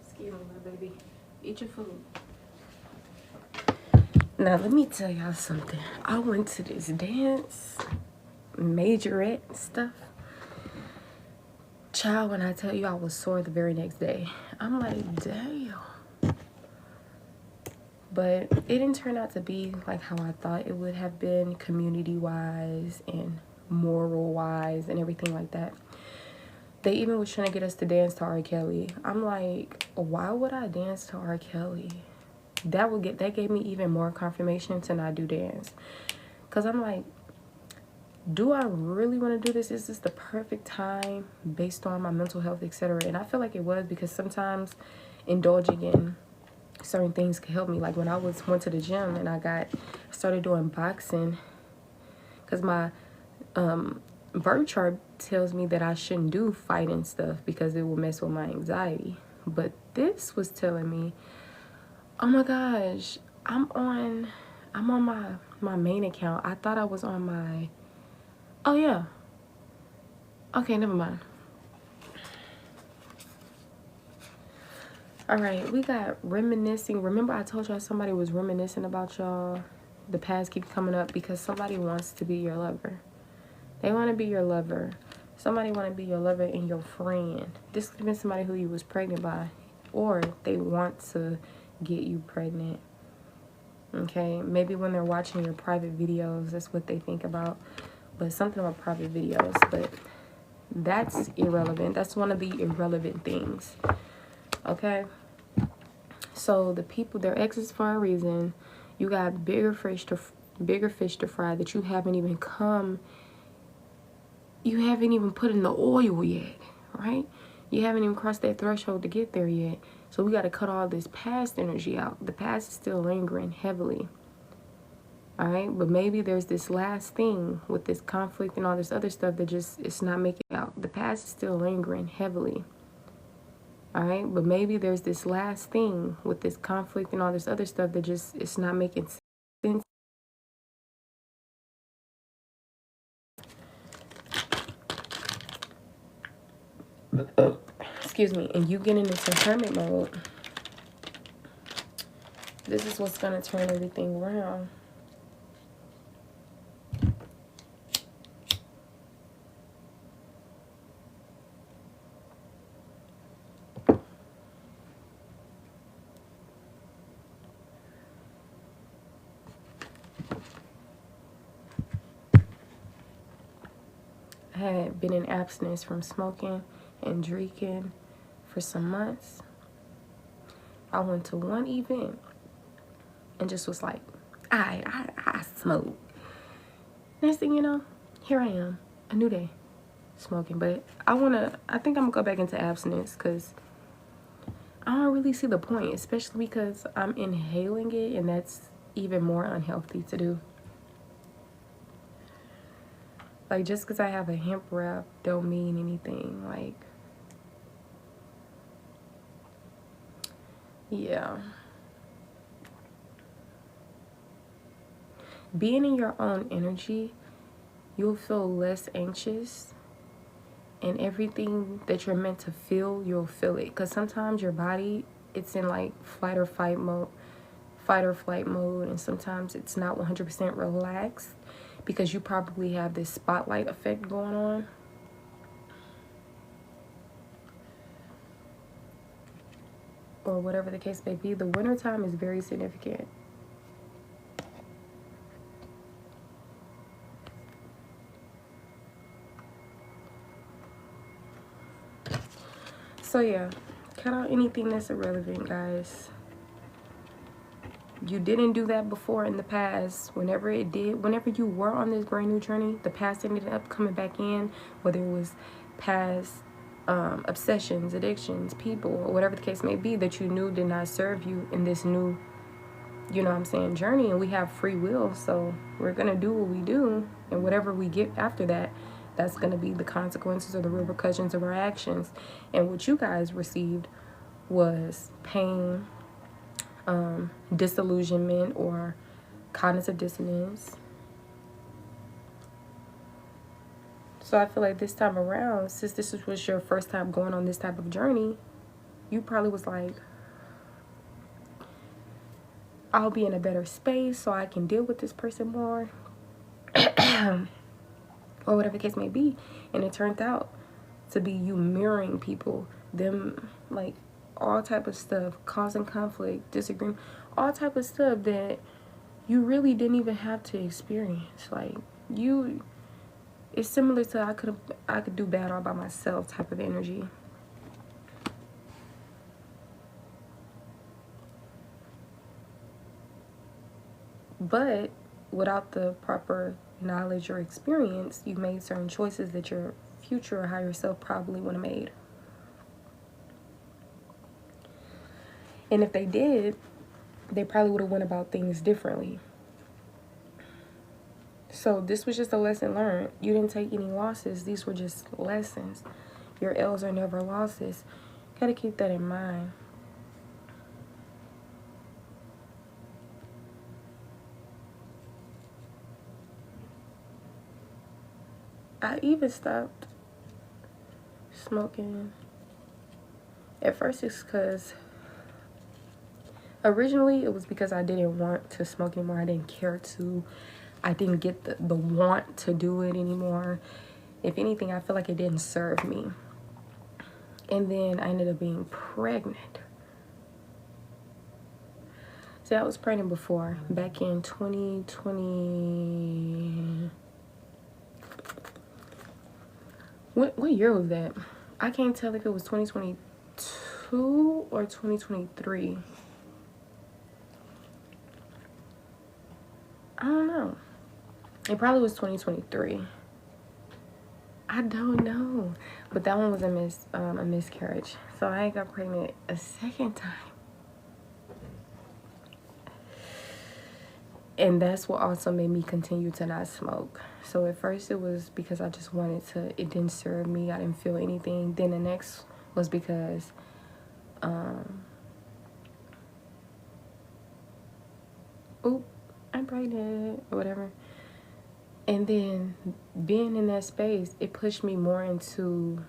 Excuse me, my baby. Eat your food. Now, let me tell y'all something. I went to this dance, majorette stuff. Child, when I tell you I was sore the very next day, I'm like, damn. But it didn't turn out to be like how I thought it would have been, community-wise and moral-wise and everything like that. They even was trying to get us to dance to R. Kelly. I'm like, why would I dance to R. Kelly? That gave me even more confirmation to not do dance. Cause I'm like, do I really want to do this? Is this the perfect time based on my mental health, etc.? And I feel like it was, because sometimes indulging in certain things could help me. Like when I went to the gym and I started doing boxing, because my birth chart tells me that I shouldn't do fighting stuff because it will mess with my anxiety. But this was telling me, oh my gosh, I'm on my main account. I thought I was on my, oh yeah. Okay, never mind. All right, we got reminiscing. Remember I told y'all somebody was reminiscing about y'all? The past keep coming up because somebody wants to be your lover. They want to be your lover. Somebody want to be your lover and your friend. This could have been somebody who you was pregnant by, or they want to get you pregnant. Okay, maybe when they're watching your private videos, that's what they think about. But something about private videos, but that's irrelevant. That's one of the irrelevant things. Okay, so the people, they're exes for a reason. You got bigger fish to fry that you haven't even put in the oil yet, right? You haven't even crossed that threshold to get there yet. So we got to cut all this past energy out. The past is still lingering heavily. All right, but maybe there's this last thing with this conflict and all this other stuff that it's not making it out. The past is still lingering heavily. All right, but maybe there's this last thing with this conflict and all this other stuff that it's not making sense. Excuse me, and you getting into hermit mode. This is what's gonna turn everything around. I had been in abstinence from smoking and drinking for some months. I went to one event and just was like, I smoke. Next thing you know, here I am, a new day, smoking. But I think I'm gonna go back into abstinence because I don't really see the point, especially because I'm inhaling it, and that's even more unhealthy to do. Like, just because I have a hemp wrap don't mean anything. Like, yeah. Being in your own energy, you'll feel less anxious, and everything that you're meant to feel, you'll feel it. Because sometimes your body, it's in like fight or flight mode, and sometimes it's not 100% relaxed because you probably have this spotlight effect going on. Or whatever the case may be. The wintertime is very significant. So yeah, cut out anything that's irrelevant, guys. You didn't do that before in the past. Whenever you were on this brand new journey, the past ended up coming back in, whether it was past obsessions, addictions, people, or whatever the case may be that you knew did not serve you in this new you know what I'm saying, journey, and we have free will. So we're going to do what we do, and whatever we get after that, that's going to be the consequences or the repercussions of our actions. And what you guys received was pain, disillusionment, or cognitive dissonance. So I feel like this time around, since this was your first time going on this type of journey, you probably was like, I'll be in a better space so I can deal with this person more, or whatever the case may be. And it turned out to be you mirroring people, them, like, all type of stuff, causing conflict, disagreement, all type of stuff that you really didn't even have to experience. Like, it's similar to I could do bad all by myself type of energy. But without the proper knowledge or experience, you've made certain choices that your future or higher self probably would have made. And if they did, they probably would have went about things differently. So this was just a lesson learned. You didn't take any losses. These were just lessons. Your L's are never losses. Gotta keep that in mind. I even stopped smoking. At first it's because originally it was because I didn't want to smoke anymore. I didn't care to. I didn't get the want to do it anymore. If anything, I feel like it didn't serve me. And then I ended up being pregnant. See, I was pregnant before, back in 2020. What year was that? I can't tell if it was 2022 or 2023. I don't know. It probably was 2023. I don't know. But that one was a miscarriage. So I got pregnant a second time. And that's what also made me continue to not smoke. So at first it was because I just wanted to, it didn't serve me. I didn't feel anything. Then the next was because I'm pregnant or whatever. And then being in that space, it pushed me more into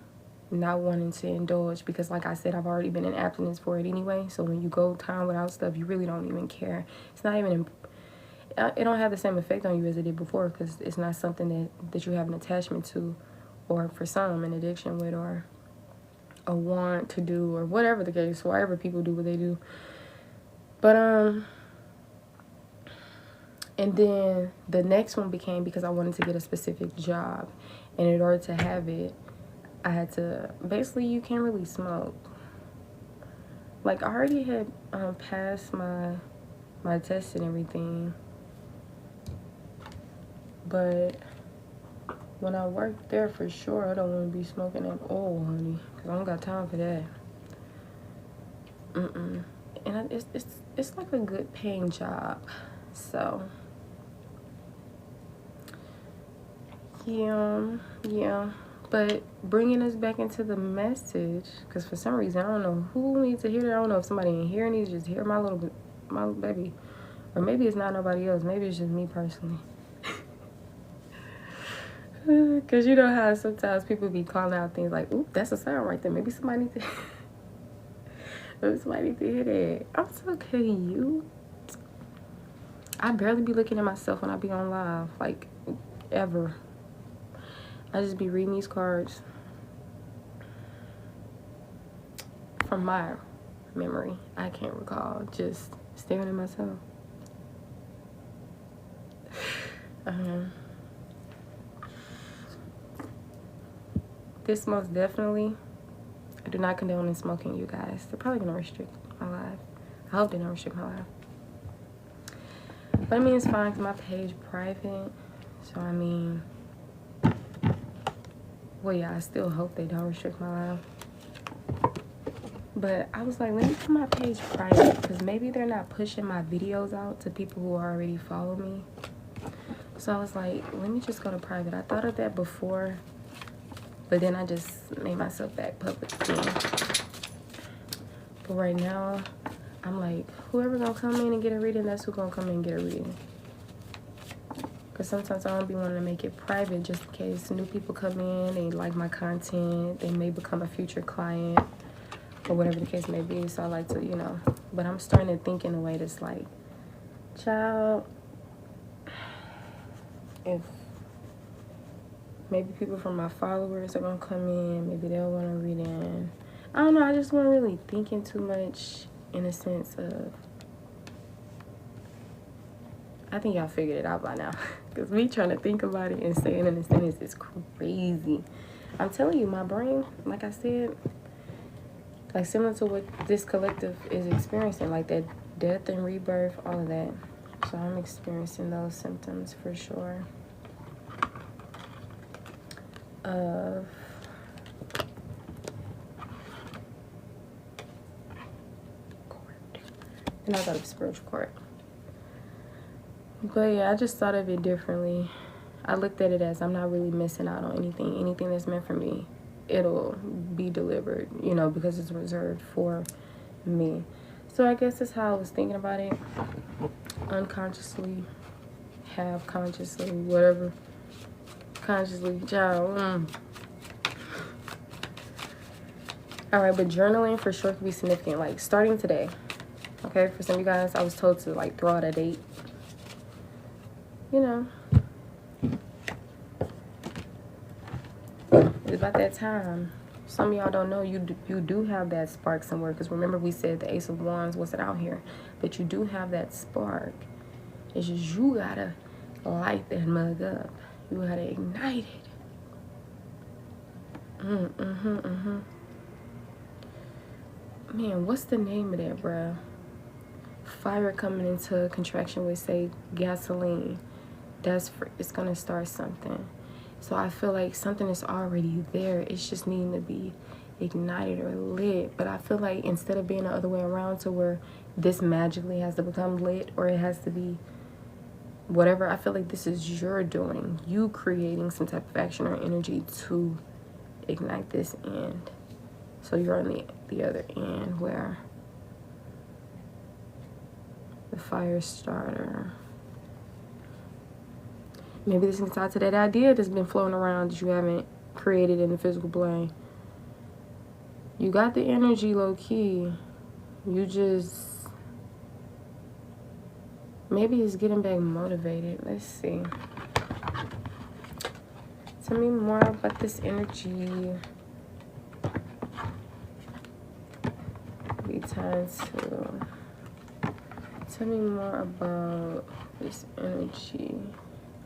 not wanting to indulge, because like I said, I've already been in abstinence for it anyway. So when you go time without stuff, you really don't even care. It's not even, it don't have the same effect on you as it did before, because it's not something that you have an attachment to, or for some an addiction with, or a want to do, or whatever the case, wherever people do what they do. But and then the next one became because I wanted to get a specific job, and in order to have it, I had to, basically, you can't really smoke. Like, I already had passed my test and everything, but when I worked there, for sure, I don't want to be smoking at all, honey, because I don't got time for that. And it's like a good paying job, so yeah. But bringing us back into the message, because for some reason, I don't know who needs to hear that. I don't know if somebody in here needs to just hear my little baby, or maybe it's not nobody else. Maybe it's just me personally. Because you know how sometimes people be calling out things like, oop, that's a sound right there. Maybe somebody needs to maybe somebody needs to hear that. I'm so kidding you. I barely be looking at myself when I be on live, like, ever. I just be reading these cards from my memory. I can't recall, just staring at myself. This most definitely, I do not condone in smoking, you guys. They're probably going to restrict my life. I hope they don't restrict my life. But I mean, it's fine because my page private. So, I mean, well, yeah, I still hope they don't restrict my life. But I was like, let me put my page private because maybe they're not pushing my videos out to people who already follow me. So I was like, let me just go to private. I thought of that before, but then I just made myself back public again. But right now, I'm like, whoever gonna come in and get a reading, that's who gonna come in and get a reading. Because sometimes I don't be wanting to make it private just in case new people come in, they like my content, they may become a future client, or whatever the case may be. So I like to, you know, but I'm starting to think in a way that's like, child, if maybe people from my followers are gonna come in, maybe they'll want to read in. I don't know, I just wasn't really thinking too much in a sense of, I think y'all figured it out by now. Because me trying to think about it and saying it in a sentence is crazy. I'm telling you, my brain, like I said, like similar to what this collective is experiencing, like that death and rebirth, all of that. So I'm experiencing those symptoms for sure. Of court. And I thought of spiritual court. But yeah, I just thought of it differently. I looked at it as I'm not really missing out on anything. Anything that's meant for me, it'll be delivered, you know, because it's reserved for me. So I guess that's how I was thinking about it. Unconsciously, half consciously, whatever. Consciously, child. Alright, but journaling for sure could be significant. Like starting today. Okay, for some of you guys, I was told to like throw out a date. You know, it's about that time. Some of y'all don't know you do have that spark somewhere. Because remember we said the Ace of Wands wasn't out here. But you do have that spark. It's just you gotta light that mug up. You gotta ignite it. Man, what's the name of that, bruh? Fire coming into contraction with, say, gasoline. It's gonna start something. So I feel like something is already there. It's just needing to be ignited or lit. But I feel like instead of being the other way around to where this magically has to become lit or it has to be whatever, I feel like this is your doing. You creating some type of action or energy to ignite this end. So you're on the other end where the fire starter. Maybe this is tied to that idea that's been floating around that you haven't created in the physical plane. You got the energy low key. You just, maybe it's getting back motivated. Let's see. Tell me more about this energy. Be tied to. Tell me more about this energy.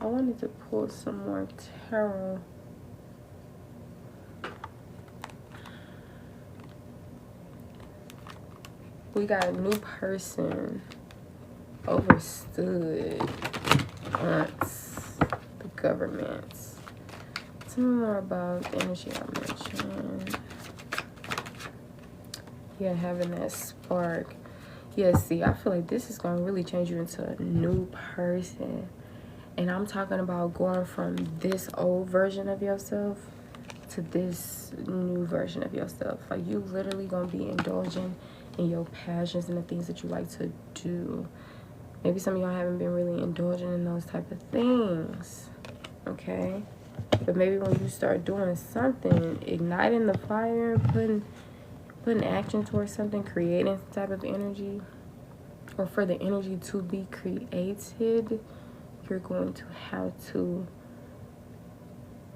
I wanted to pull some more tarot. We got a new person. Overstood. Aunts. The government. Tell me more about the energy I mentioned. Yeah, having that spark. Yeah, see, I feel like this is going to really change you into a new person. And I'm talking about going from this old version of yourself to this new version of yourself. Like, you literally going to be indulging in your passions and the things that you like to do. Maybe some of y'all haven't been really indulging in those type of things. Okay? But maybe when you start doing something, igniting the fire, putting action towards something, creating some type of energy, or for the energy to be created, you're going to have to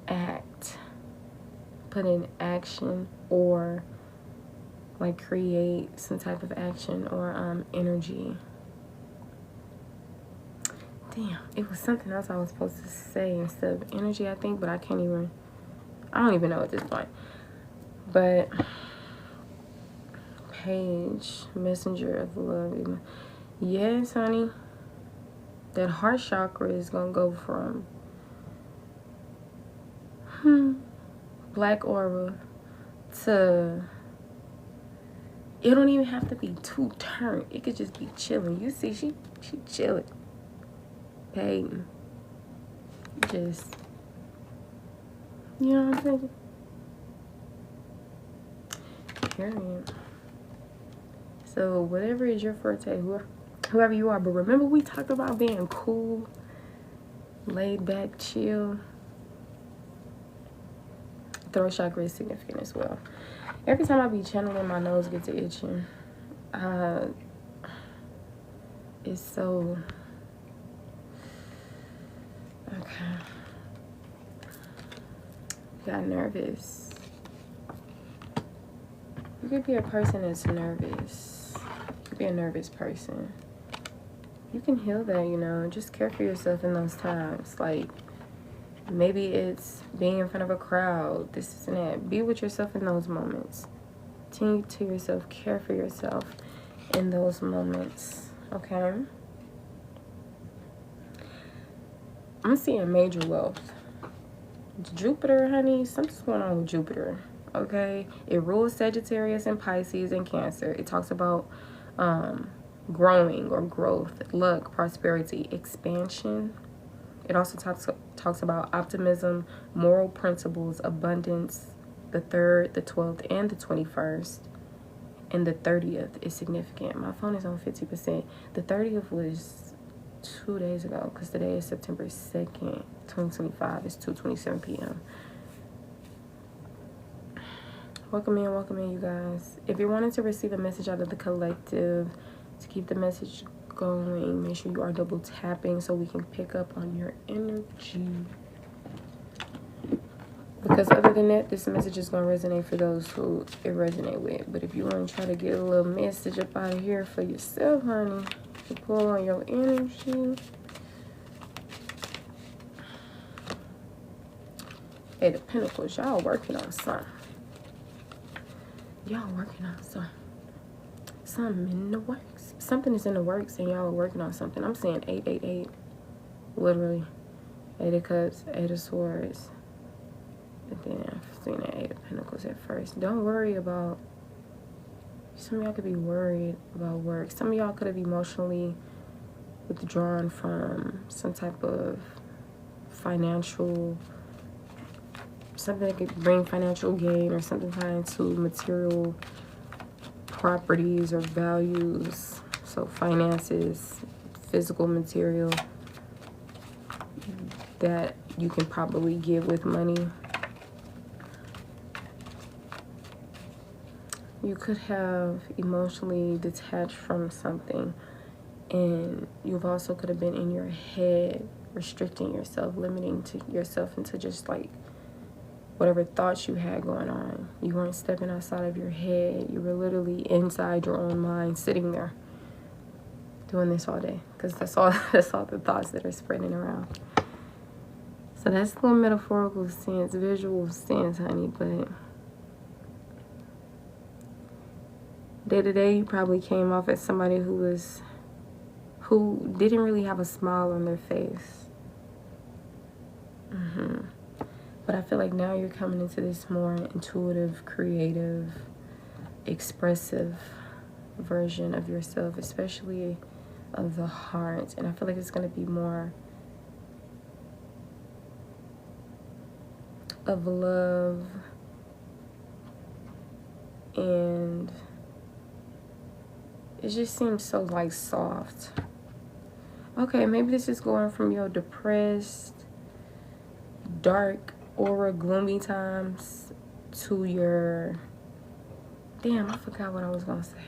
act, put in action, or like create some type of action or energy. Damn, it was something else I was supposed to say instead of energy, I think, but I don't even know at this point. But Page, messenger of love. Yes, honey. That heart chakra is going to go from black aura to It don't even have to be too turned. It could just be chilling. You see, she chilling. Peyton. Just, you know what I'm saying? Period. So whatever is your forte, whoever you are. But remember we talked about being cool, laid back, chill. Throat chakra is significant as well. Every time I be channeling, my nose gets itching. It's so... Okay. Got nervous. You could be a person that's nervous. You could be a nervous person. You can heal that, you know. Just care for yourself in those times. Like, maybe it's being in front of a crowd, this and that. Be with yourself in those moments. Tend to yourself, care for yourself in those moments, okay? I'm seeing major wealth. Jupiter, honey, something's going on with Jupiter, okay? It rules Sagittarius and Pisces and Cancer. It talks about growing or growth, luck, prosperity, expansion. It also talks about optimism, moral principles, abundance. The 3rd, the 12th, and the 21st. And the 30th is significant. My phone is on 50%. The 30th was 2 days ago because today is September 2nd, 2025. It's 2:27 p.m. Welcome in, you guys. If you're wanting to receive a message out of the collective, to keep the message going, make sure you are double tapping so we can pick up on your energy. Because other than that, this message is going to resonate for those who it resonate with. But if you want to try to get a little message up out of here for yourself, honey, to pull on your energy. Hey, the Pentacles, y'all working on something. Y'all working on something. Something in the works. Something is in the works and y'all are working on something. I'm saying 888. Literally. 8 of Cups, 8 of Swords. And then I've seen that 8 of Pentacles at first. Don't worry about... Some of y'all could be worried about work. Some of y'all could have emotionally withdrawn from some type of financial... Something that could bring financial gain or something tied to material properties or values. So finances, physical material that you can probably give with money. You could have emotionally detached from something, and you've also could have been in your head restricting yourself, limiting to yourself into just like whatever thoughts you had going on. You weren't stepping outside of your head. You were literally inside your own mind, sitting there doing this all day, because that's all the thoughts that are spreading around. So that's the metaphorical sense, visual sense, honey. But day to day, you probably came off as somebody who didn't really have a smile on their face. But I feel like now you're coming into this more intuitive, creative, expressive version of yourself, especially of the heart. And I feel like it's going to be more of love and it just seems so like soft. Okay, maybe this is going from your depressed, dark, aura, gloomy times to your... Damn, I forgot what I was gonna say.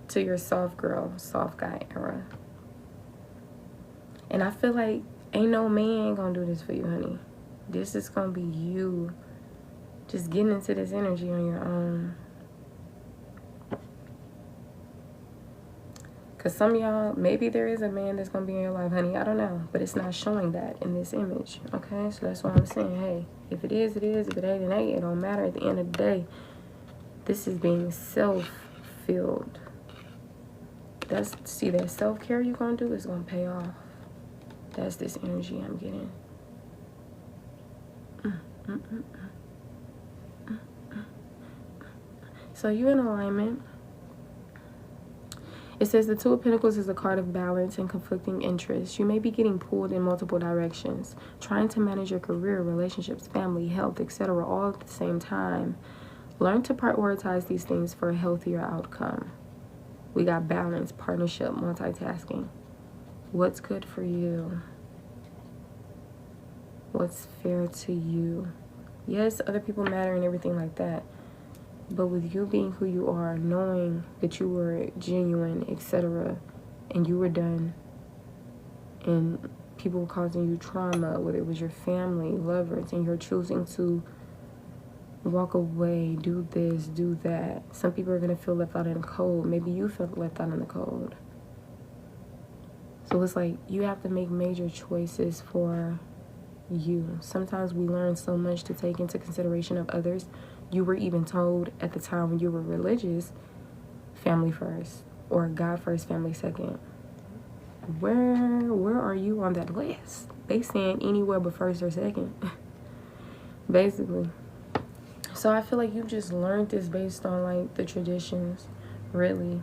To your soft girl, soft guy era. And I feel like ain't no man gonna do this for you, honey. This is gonna be you just getting into this energy on your own. Because some of y'all, maybe there is a man that's going to be in your life, honey. I don't know. But it's not showing that in this image. Okay? So that's why I'm saying, hey, if it is, it is. If it ain't, it ain't. It don't matter at the end of the day. This is being self-filled. See, that self-care you're going to do is going to pay off. That's this energy I'm getting. So you in alignment. It says the Two of Pentacles is a card of balance and conflicting interests. You may be getting pulled in multiple directions, trying to manage your career, relationships, family, health, etc. all at the same time. Learn to prioritize these things for a healthier outcome. We got balance, partnership, multitasking. What's good for you? What's fair to you? Yes, other people matter and everything like that. But with you being who you are, knowing that you were genuine, etc., and you were done, and people were causing you trauma, whether it was your family, lovers, and you're choosing to walk away, do this, do that. Some people are going to feel left out in the cold. Maybe you felt left out in the cold. So it's like you have to make major choices for you. Sometimes we learn so much to take into consideration of others. You were even told at the time when you were religious, family first, or God first, family second. Where are you on that list? They saying anywhere but first or second, basically. So I feel like you just learned this based on like the traditions, really.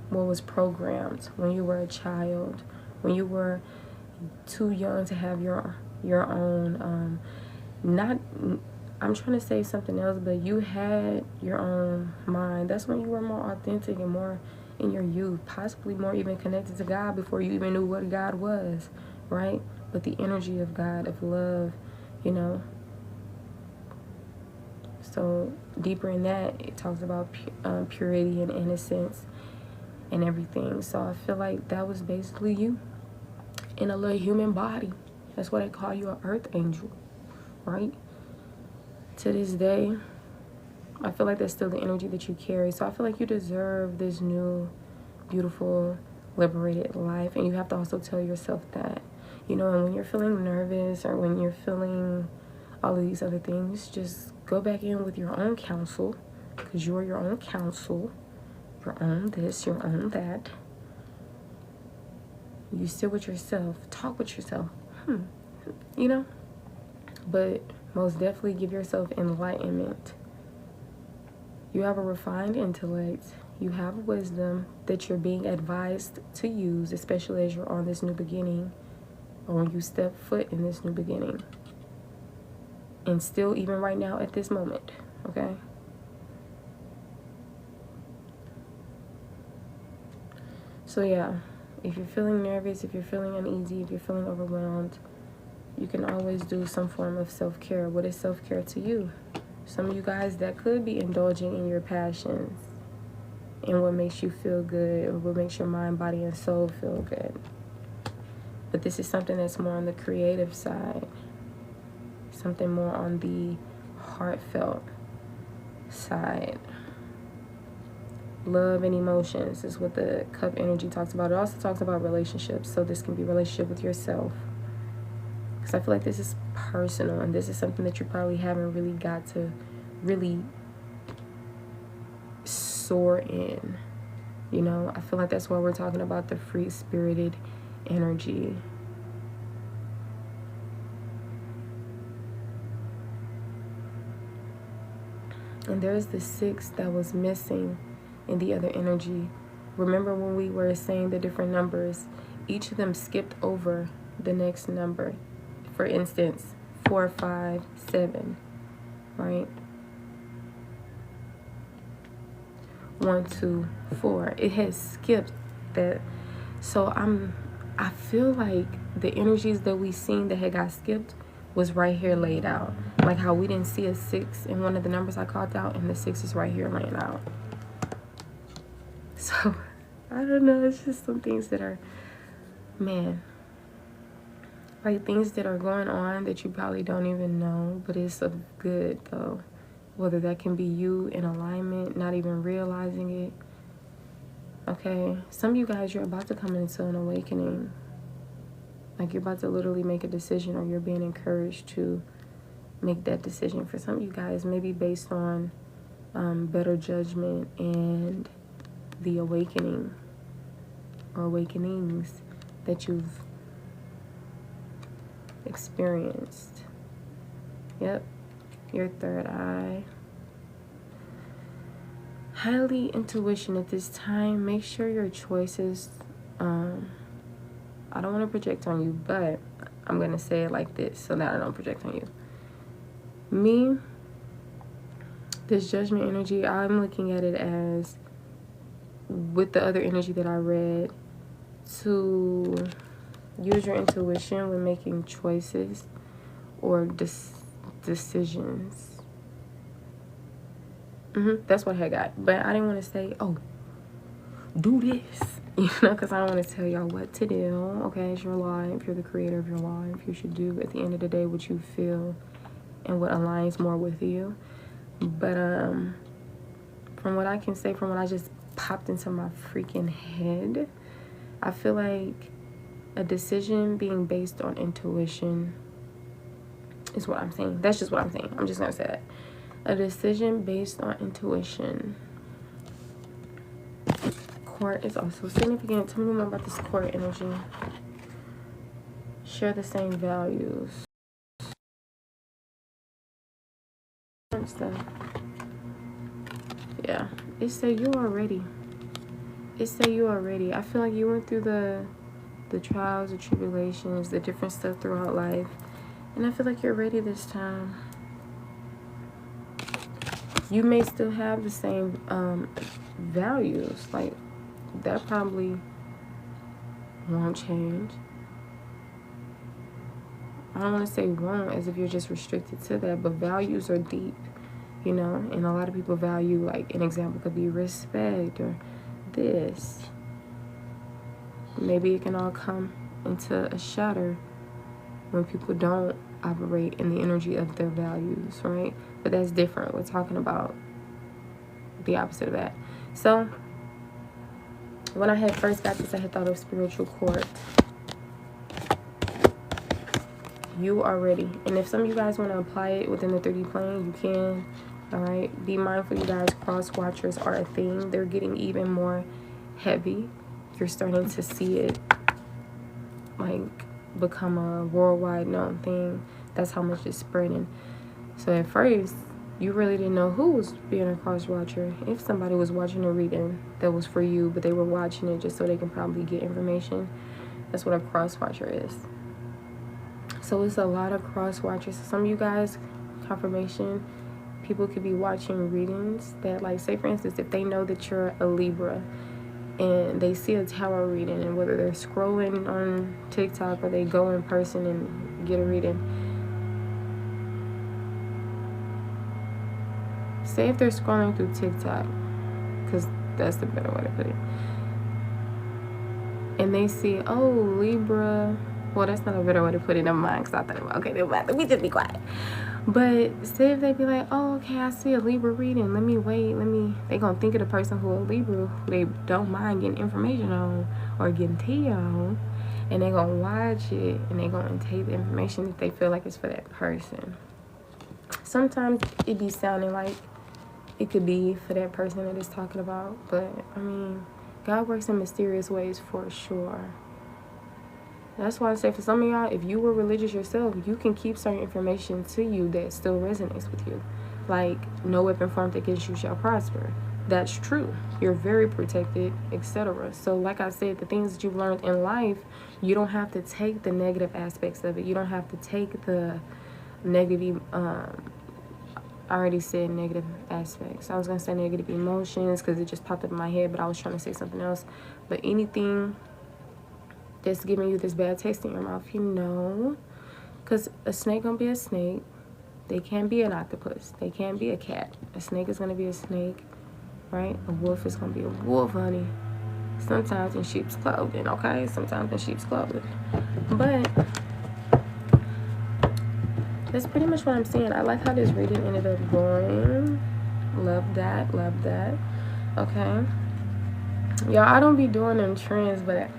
What was programmed when you were a child, when you were too young to have your own I'm trying to say something else, but you had your own mind. That's when you were more authentic and more in your youth, possibly more even connected to God before you even knew what God was, right? But the energy of God, of love, you know. So deeper in that, it talks about purity and innocence and everything. So I feel like that was basically you in a little human body. That's why they call you an earth angel, right? To this day, I feel like that's still the energy that you carry. So I feel like you deserve this new, beautiful, liberated life. And you have to also tell yourself that, you know, and when you're feeling nervous or when you're feeling all of these other things, just go back in with your own counsel, because you're your own counsel, your own this, your own that. You sit with yourself, talk with yourself, you know, but most definitely give yourself enlightenment. You have a refined intellect. You have wisdom that you're being advised to use, especially as you're on this new beginning, or when you step foot in this new beginning. And still, even right now at this moment, okay? So yeah, if you're feeling nervous, if you're feeling uneasy, if you're feeling overwhelmed, you can always do some form of self-care. What is self-care to you? Some of you guys, that could be indulging in your passions and what makes you feel good, or what makes your mind, body, and soul feel good. But this is something that's more on the creative side, something more on the heartfelt side. Love and emotions is what the cup energy talks about. It also talks about relationships. So this can be a relationship with yourself, because I feel like this is personal, and this is something that you probably haven't really got to really soar in. You know, I feel like that's why we're talking about the free-spirited energy. And there's the 6 that was missing in the other energy. Remember when we were saying the different numbers, each of them skipped over the next number. For instance, 4, 5, 7, right? 1, 2, 4. It has skipped that. So I feel like the energies that we seen that had got skipped was right here laid out. Like how we didn't see a 6 in one of the numbers I called out, and the 6 is right here laying out. So I don't know, it's just some things that are, man, like things that are going on that you probably don't even know, but it's of good though. Whether that can be you in alignment, not even realizing it. Okay, some of you guys, you're about to come into an awakening. Like you're about to literally make a decision, or you're being encouraged to make that decision. For some of you guys, maybe based on better judgment and the awakening or awakenings that you've experienced. Yep. your third eye. Highly intuition at this time. Make sure your choices, I don't want to project on you, but I'm going to say it like this so that I don't project on you. Me, this judgment energy, I'm looking at it as, with the other energy that I read, to use your intuition when making choices or decisions. That's what I got. But I didn't want to say, oh, do this, you know, because I don't want to tell y'all what to do. Okay, it's your life. You're the creator of your life. You should do, at the end of the day, what you feel and what aligns more with you. But from what I can say, from what I just popped into my freaking head, I feel like a decision being based on intuition is what I'm saying. That's just what I'm saying. I'm just going to say that. A decision based on intuition. Court is also significant. Tell me more about this court energy. Share the same values. Yeah. It said you are ready. It said you are ready. I feel like you went through the trials, the tribulations, the different stuff throughout life. And I feel like you're ready this time. You may still have the same values. Like, that probably won't change. I don't want to say won't as if you're just restricted to that, but values are deep, you know, and a lot of people value, like, an example could be respect or this. Maybe it can all come into a shatter when people don't operate in the energy of their values, right? But that's different. We're talking about the opposite of that. So when I had first got this, I had thought of spiritual court. You are ready. And if some of you guys want to apply it within the 3D plane, you can. All right. Be mindful, you guys. Cross watchers are a thing. They're getting even more heavy. You're starting to see it like become a worldwide known thing. That's how much it's spreading. So at first, you really didn't know who was being a cross watcher. If somebody was watching a reading that was for you, but they were watching it just so they can probably get information, that's what a cross watcher is. So it's a lot of cross watchers. Some of you guys, confirmation, people could be watching readings that, like, say for instance, if they know that you're a Libra and they see a tarot reading, and whether they're scrolling on TikTok or they go in person and get a reading, say if they're scrolling through TikTok, because that's the better way to put it, and they see, oh, Libra, well, that's not a better way to put it, never mind, because I thought about, okay, never mind, let me just be quiet. But say if they be like, oh, okay, I see a Libra reading, let me wait, they gonna think of the person who a Libra, who they don't mind getting information on or getting tea on, and they gonna watch it, and they gonna take the information if they feel like it's for that person. Sometimes it be sounding like it could be for that person that it's talking about, but I mean, God works in mysterious ways for sure. That's why I say for some of y'all, if you were religious yourself, you can keep certain information to you that still resonates with you. Like, no weapon formed against you shall prosper. That's true. You're very protected, etc. So like I said, the things that you've learned in life, you don't have to take the negative aspects of it. You don't have to take the negative, I already said negative aspects. I was going to say negative emotions because it just popped up in my head, but I was trying to say something else. But anything that's giving you this bad taste in your mouth, you know, because a snake gonna be a snake. They can't be an octopus. They can't be a cat. A snake is gonna be a snake, right? A wolf is gonna be a wolf, honey. Sometimes in sheep's clothing, okay? Sometimes in sheep's clothing. But that's pretty much what I'm seeing. I like how this reading ended up going. Love that, love that. Okay. Y'all, I don't be doing them trends, but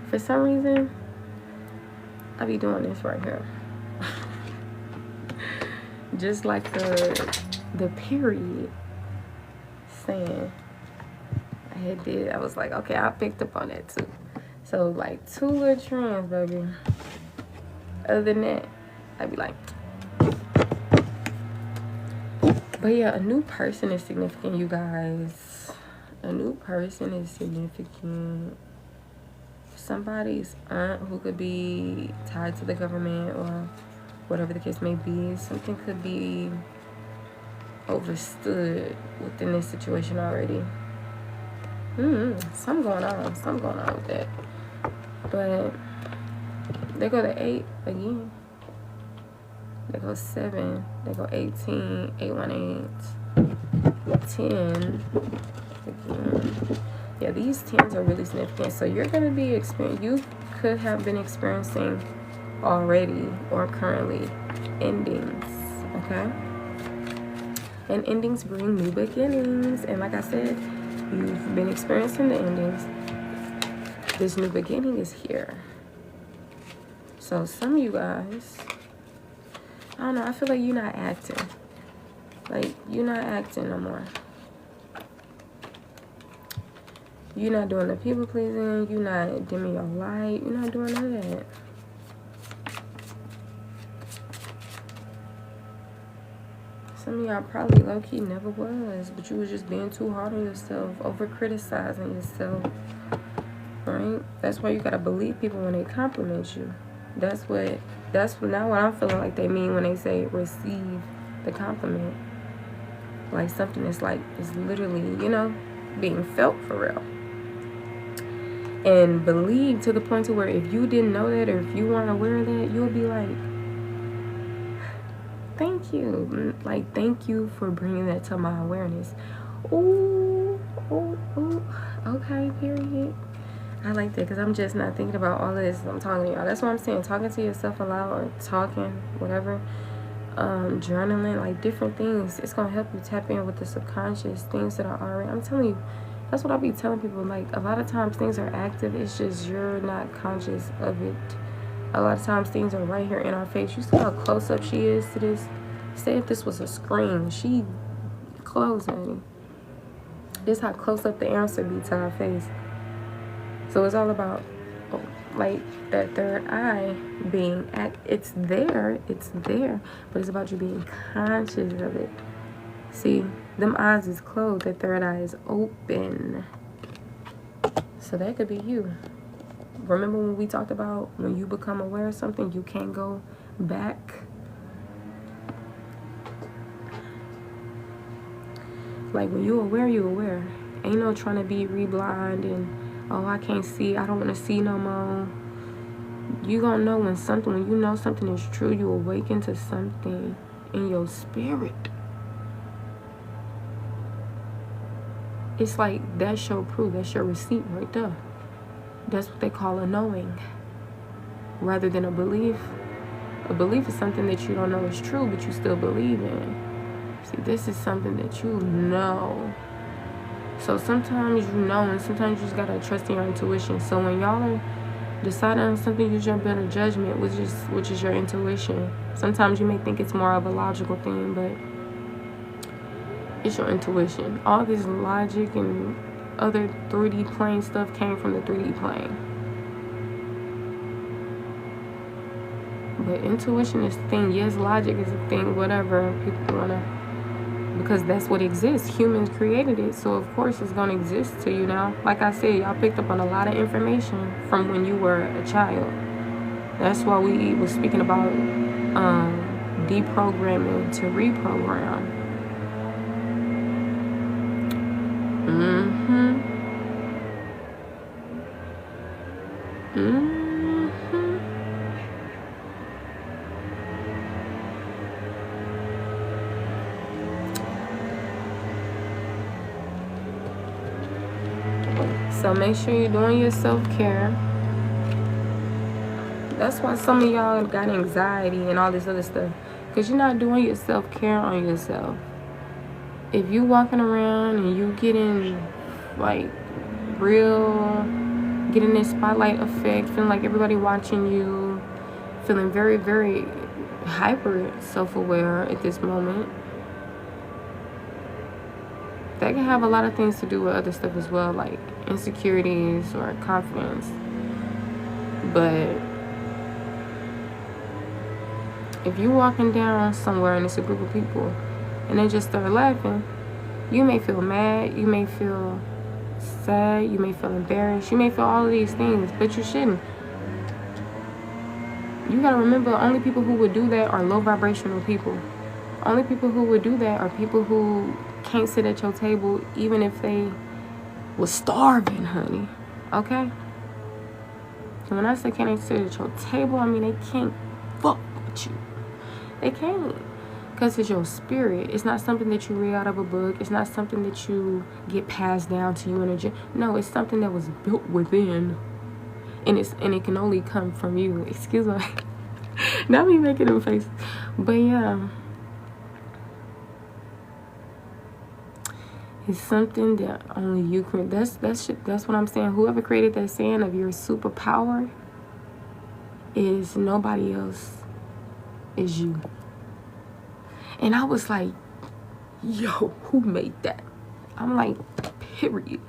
for some reason, I be doing this right here. Just like the period saying I was like, okay, I picked up on that too. So like 2 little trends, baby. Other than that, I'd be like, But yeah, a new person is significant, you guys. A new person is significant. Somebody's aunt who could be tied to the government or whatever the case may be. Something could be overstood within this situation already. Something going on with that. But they go to 8 again. They go 7. They go 18. 818. 10 again. Yeah, these 10s are really significant. So you're going to be you could have been experiencing already or currently endings, okay? And endings bring new beginnings. And like I said, you've been experiencing the endings. This new beginning is here. So some of you guys, I don't know, I feel like you're not acting. Like, you're not acting no more. You're not doing the people pleasing. You're not dimming your light. You're not doing none of that. Some of y'all probably low-key never was, but you was just being too hard on yourself, over-criticizing yourself, right? That's why you gotta believe people when they compliment you. That's now what I'm feeling like they mean when they say receive the compliment. Like something that's like, is literally, being felt for real. And believe to the point to where if you didn't know that or if you weren't aware of that, you'll be like, thank you. Like, thank you for bringing that to my awareness. Ooh. Okay, period. I like that because I'm just not thinking about all of this. I'm talking to y'all. That's what I'm saying. Talking to yourself aloud or talking, whatever. Journaling, like different things. It's going to help you tap in with the subconscious things that are already. I'm telling you, that's what I be telling people. Like, a lot of times things are active. It's just you're not conscious of it. A lot of times things are right here in our face. You see how close up she is to this? Say if this was a screen. She close, honey. This is how close up the answer be to our face. So it's all about, like, that third eye being, it's there, but it's about you being conscious of it. See, them eyes is closed, that third eye is open. So that could be you. Remember when we talked about when you become aware of something, you can't go back? Like, when you're aware, you're aware. Ain't no trying to be re-blind and, oh, I can't see, I don't want to see no more. You gonna know when you know something is true, you awaken to something in your spirit. It's like, that's your proof, that's your receipt right there. That's what they call a knowing, rather than a belief. A belief is something that you don't know is true, but you still believe in. See, this is something that you know. So sometimes you know, and sometimes you just gotta trust in your intuition. So when y'all are deciding on something, use your better judgment, which is your intuition. Sometimes you may think it's more of a logical thing, but it's your intuition. All this logic and other 3D plane stuff came from the 3D plane. But intuition is the thing. Yes, logic is a thing, whatever people wanna, because that's what exists. Humans created it, so of course it's gonna exist to you now. Like I said, y'all picked up on a lot of information from when you were a child. That's why we was speaking about deprogramming to reprogram. So make sure you're doing your self-care. That's why some of y'all got anxiety and all this other stuff, because you're not doing your self-care on yourself. If you walking around and you getting like getting this spotlight effect, feeling like everybody watching you, feeling very, very hyper self-aware at this moment, that can have a lot of things to do with other stuff as well, like insecurities or confidence. But if you're walking down somewhere and it's a group of people and then just start laughing, you may feel mad, you may feel sad, you may feel embarrassed, you may feel all of these things, but you shouldn't. You gotta remember, only people who would do that are low vibrational people. Only people who would do that are people who can't sit at your table even if they was starving, honey. Okay? And when I say can't sit at your table, I mean they can't fuck with you. They can't. Because it's your spirit. It's not something that you read out of a book. It's not something that you get passed down to you in a gym. No, it's something that was built within. And it can only come from you. Excuse me. Not me making them faces. But yeah. It's something that only you can. That's what I'm saying. Whoever created that saying of your superpower is nobody else, is you. And I was like, yo, who made that? I'm like, period.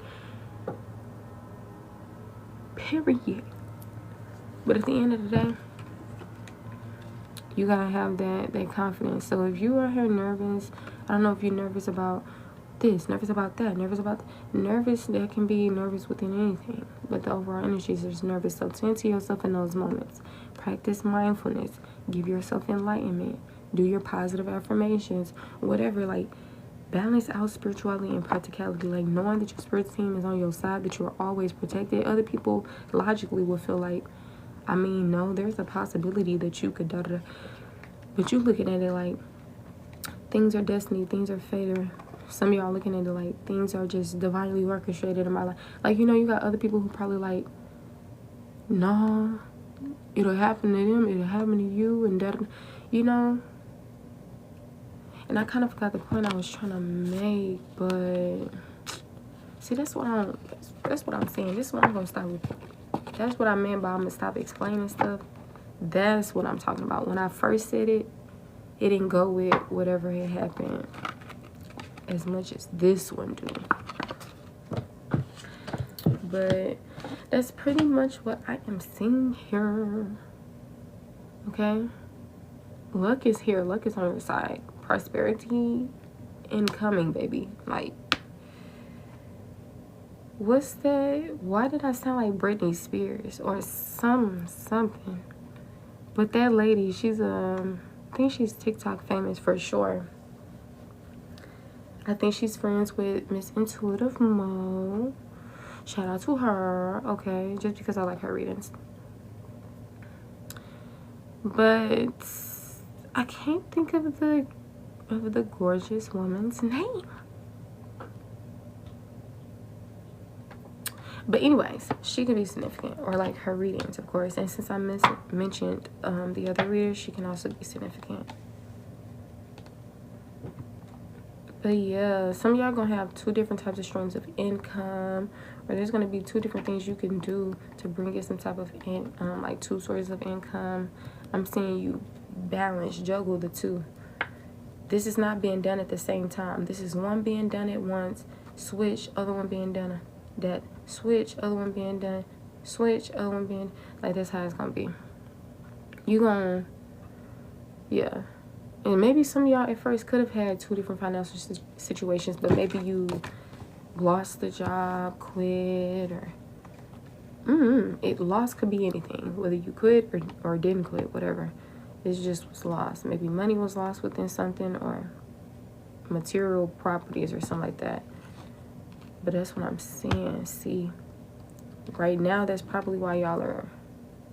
Period. But at the end of the day, you gotta have that confidence. So if you are here nervous, I don't know if you're nervous about this, nervous about that, nervous about nervous, that can be nervous within anything, but the overall energy is just nervous. So tend to yourself in those moments. Practice mindfulness. Give yourself enlightenment. Do your positive affirmations, whatever. Like, balance out spirituality and practicality. Like, knowing that your spirit team is on your side, that you're always protected. Other people logically will feel like, I mean, no, there's a possibility that you could da-da-da. But you looking at it like things are destiny, things are fate, or some of y'all looking at it like things are just divinely orchestrated in my life. Like, you know, you got other people who probably like, nah, it'll happen to them, it'll happen to you, and that, you know. And I kind of forgot the point I was trying to make, but see, that's what I'm saying. This is what I'm gonna stop with. That's what I meant by I'm gonna stop explaining stuff. That's what I'm talking about. When I first said it, it didn't go with whatever had happened as much as this one do. But that's pretty much what I am seeing here. Okay? Luck is here. Luck is on your side. Prosperity incoming, baby. Like, what's that? Why did I sound like Britney Spears or something? But that lady, she's I think she's TikTok famous for sure. I think she's friends with Miss Intuitive Mo. Shout out to her, okay? Just because I like her readings. But I can't think of the gorgeous woman's name. But anyways, she can be significant, or like her readings, of course. And since I mentioned the other readers, she can also be significant. But yeah, some of y'all gonna have two different types of streams of income, or there's gonna be two different things you can do to bring in some type of like two sources of income. I'm seeing you balance, juggle the two. This is not being done at the same time. This is one being done at once, switch, other one being done that, switch, other one being done, switch, other one being, like, that's how it's gonna be. You gonna, yeah. And maybe some of y'all at first could have had two different financial situations, but maybe you lost the job, quit, or loss could be anything, whether you quit or didn't quit, whatever. It just was lost. Maybe money was lost within something, or material properties or something like that. But that's what I'm saying. See, right now, that's probably why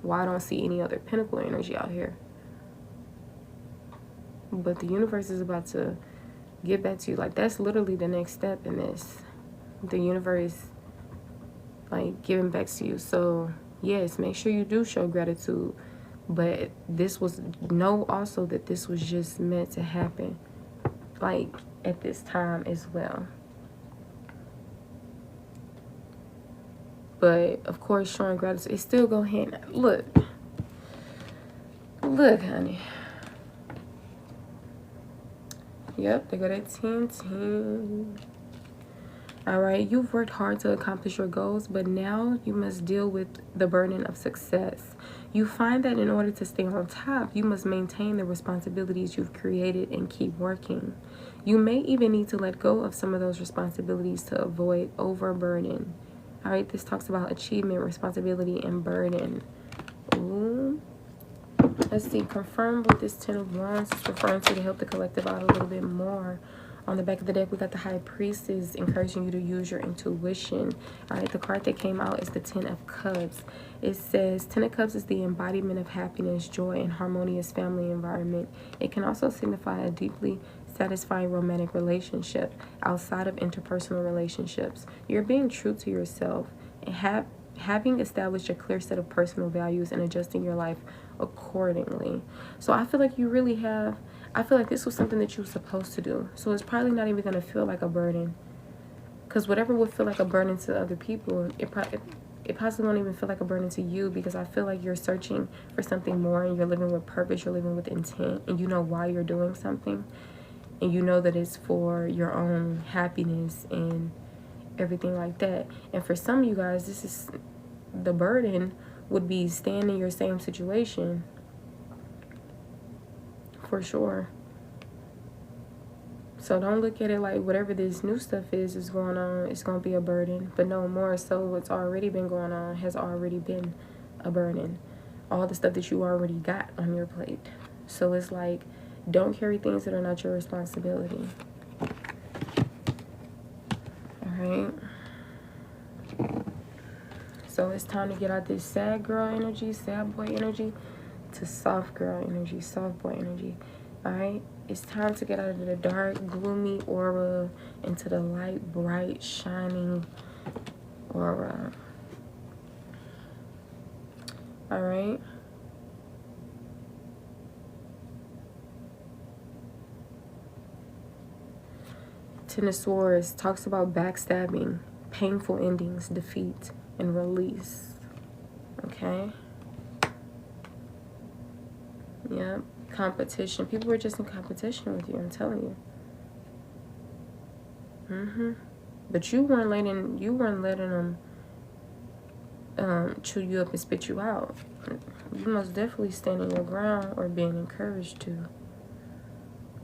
why I don't see any other pinnacle energy out here. But the universe is about to get back to you. Like, that's literally the next step in this. The universe, like, giving back to you. So, yes, make sure you do show gratitude. But know also that this was just meant to happen, like, at this time as well. But, of course, showing gratitude, it's still go hand. Look, honey. Yep, they got that 10-10. All right, you've worked hard to accomplish your goals, but now you must deal with the burden of success. You find that in order to stay on top, you must maintain the responsibilities you've created and keep working. You may even need to let go of some of those responsibilities to avoid overburden. All right, this talks about achievement, responsibility, and burden. Ooh. Let's see, confirm with this Ten of Wands is referring to help the collective out a little bit more. On the back of the deck, we got the High Priestess encouraging you to use your intuition. All right, the card that came out is the Ten of Cups. It says, Ten of Cups is the embodiment of happiness, joy, and harmonious family environment. It can also signify a deeply satisfying romantic relationship outside of interpersonal relationships. You're being true to yourself and having established a clear set of personal values and adjusting your life accordingly. So I feel like you really have, I feel like this was something that you were supposed to do. So it's probably not even going to feel like a burden. Because whatever would feel like a burden to other people, it possibly won't even feel like a burden to you, because I feel like you're searching for something more and you're living with purpose, you're living with intent, and you know why you're doing something. And you know that it's for your own happiness and everything like that. And for some of you guys, this is the burden would be staying in your same situation, for sure. So don't look at it like whatever this new stuff is going on, it's going to be a burden. But no, more so what's already been going on has already been a burden. All the stuff that you already got on your plate. So it's like, don't carry things that are not your responsibility. All right. So it's time to get out this sad girl energy, sad boy energy, to soft girl energy, soft boy energy. All right. It's time to get out of the dark, gloomy aura into the light, bright, shining aura. All right. Ten of Swords talks about backstabbing, painful endings, defeat, and release. Okay. Yep. Competition. People were just in competition with you, I'm telling you. But you weren't letting them chew you up and spit you out. You most definitely standing your ground or being encouraged to.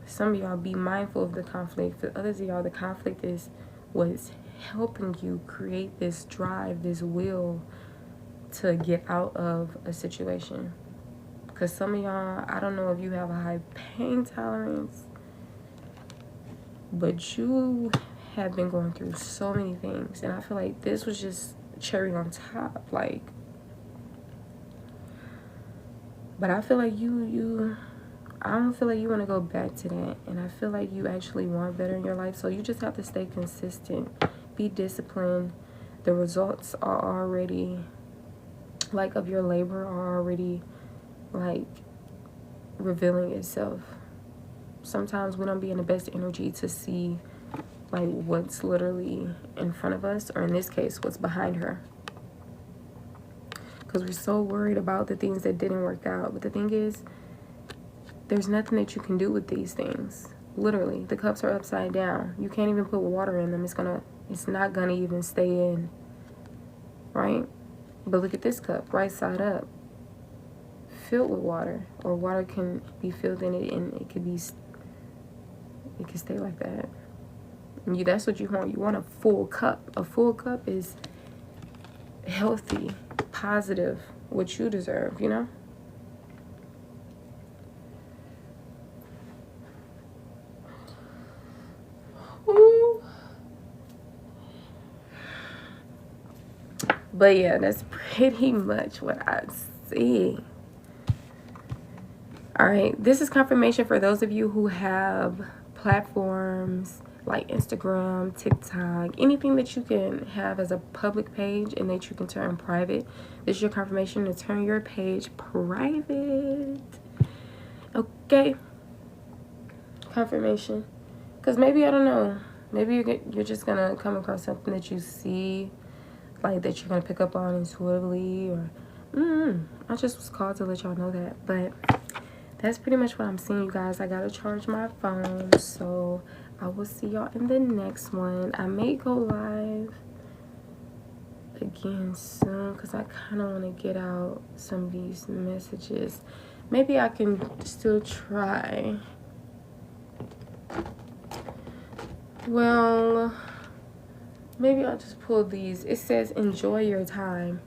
Some of y'all be mindful of the conflict. For others of y'all, the conflict is what's helping you create this drive, this will to get out of a situation. Because some of y'all, I don't know if you have a high pain tolerance, but you have been going through so many things. And I feel like this was just cherry on top. Like, but I feel like I don't feel like you want to go back to that. And I feel like you actually want better in your life. So you just have to stay consistent. Be disciplined. The results are already, like, of your labor are already, like, revealing itself. Sometimes we don't be in the best energy to see, like, what's literally in front of us. Or in this case, what's behind her. Because we're so worried about the things that didn't work out. But the thing is, there's nothing that you can do with these things. Literally, the cups are upside down. You can't even put water in them. It's not gonna even stay in, right? But look at this cup, right side up, filled with water, or water can be filled in it, and it can stay like that. And that's what you want. You want a full cup. A full cup is healthy, positive, what you deserve, you know? But yeah, that's pretty much what I see. All right, this is confirmation for those of you who have platforms like Instagram, TikTok, anything that you can have as a public page and that you can turn private. This is your confirmation to turn your page private. Okay. Confirmation. Because maybe, I don't know, maybe you're just going to come across something that you see, like, that you're going to pick up on intuitively, or I just was called to let y'all know that. But that's pretty much what I'm seeing, you guys. I gotta charge my phone, so I will see y'all in the next one. I may go live again soon because I kind of want to get out some of these messages. Maybe I can still try. Well, maybe I'll just pull these. It says enjoy your time.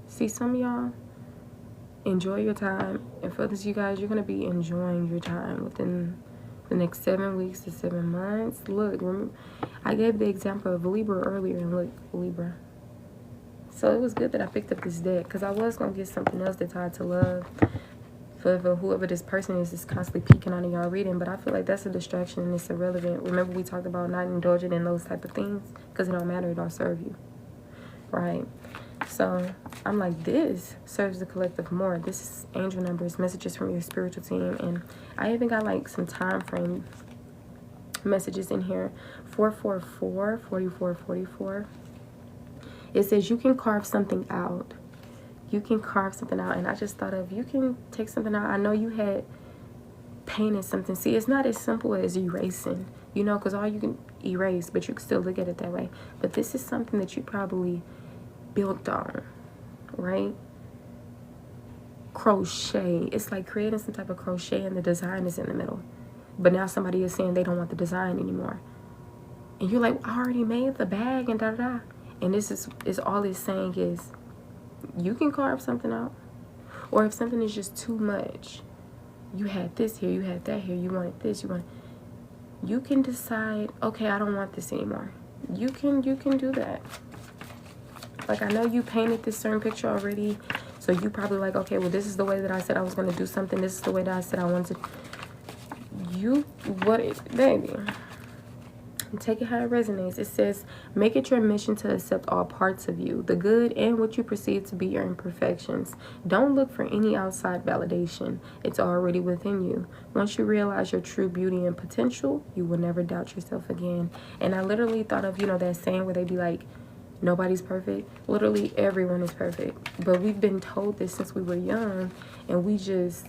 See, some of y'all enjoy your time, and for others, you guys, you're gonna be enjoying your time within the next 7 weeks to 7 months. Look, remember, I gave the example of Libra earlier, and look, Libra. So it was good that I picked up this deck, because I was gonna get something else that's tied to love for whoever this person is constantly peeking on y'all reading, but I feel like that's a distraction and it's irrelevant. Remember, we talked about not indulging in those type of things because it don't matter, it don't serve you, right? So I'm like, this serves the collective more. This is angel numbers, messages from your spiritual team, and I even got like some time frame messages in here. 444, 44, 44. It says you can carve something out. You can carve something out, and I just thought of, you can take something out. I know you had painted something. See, it's not as simple as erasing, you know, because all you can erase, but you can still look at it that way. But this is something that you probably built on, right? Crochet. It's like creating some type of crochet, and the design is in the middle. But now somebody is saying they don't want the design anymore. And you're like, I already made the bag and da-da-da. And this is all it's saying is, you can carve something out. Or if something is just too much, you had this here, you had that here, you wanted this, you can decide, okay, I don't want this anymore. You can do that. Like, I know you painted this certain picture already, so you probably like, okay, well, this is the way that I said I was going to do something, this is the way that I said I wanted to. Baby, take it how it resonates. It says, make it your mission to accept all parts of you, the good and what you perceive to be your imperfections. Don't look for any outside validation. It's already within you. Once you realize your true beauty and potential, you will never doubt yourself again. And I literally thought of, you know, that saying where they be like, nobody's perfect. Literally everyone is perfect. But we've been told this since we were young, and we just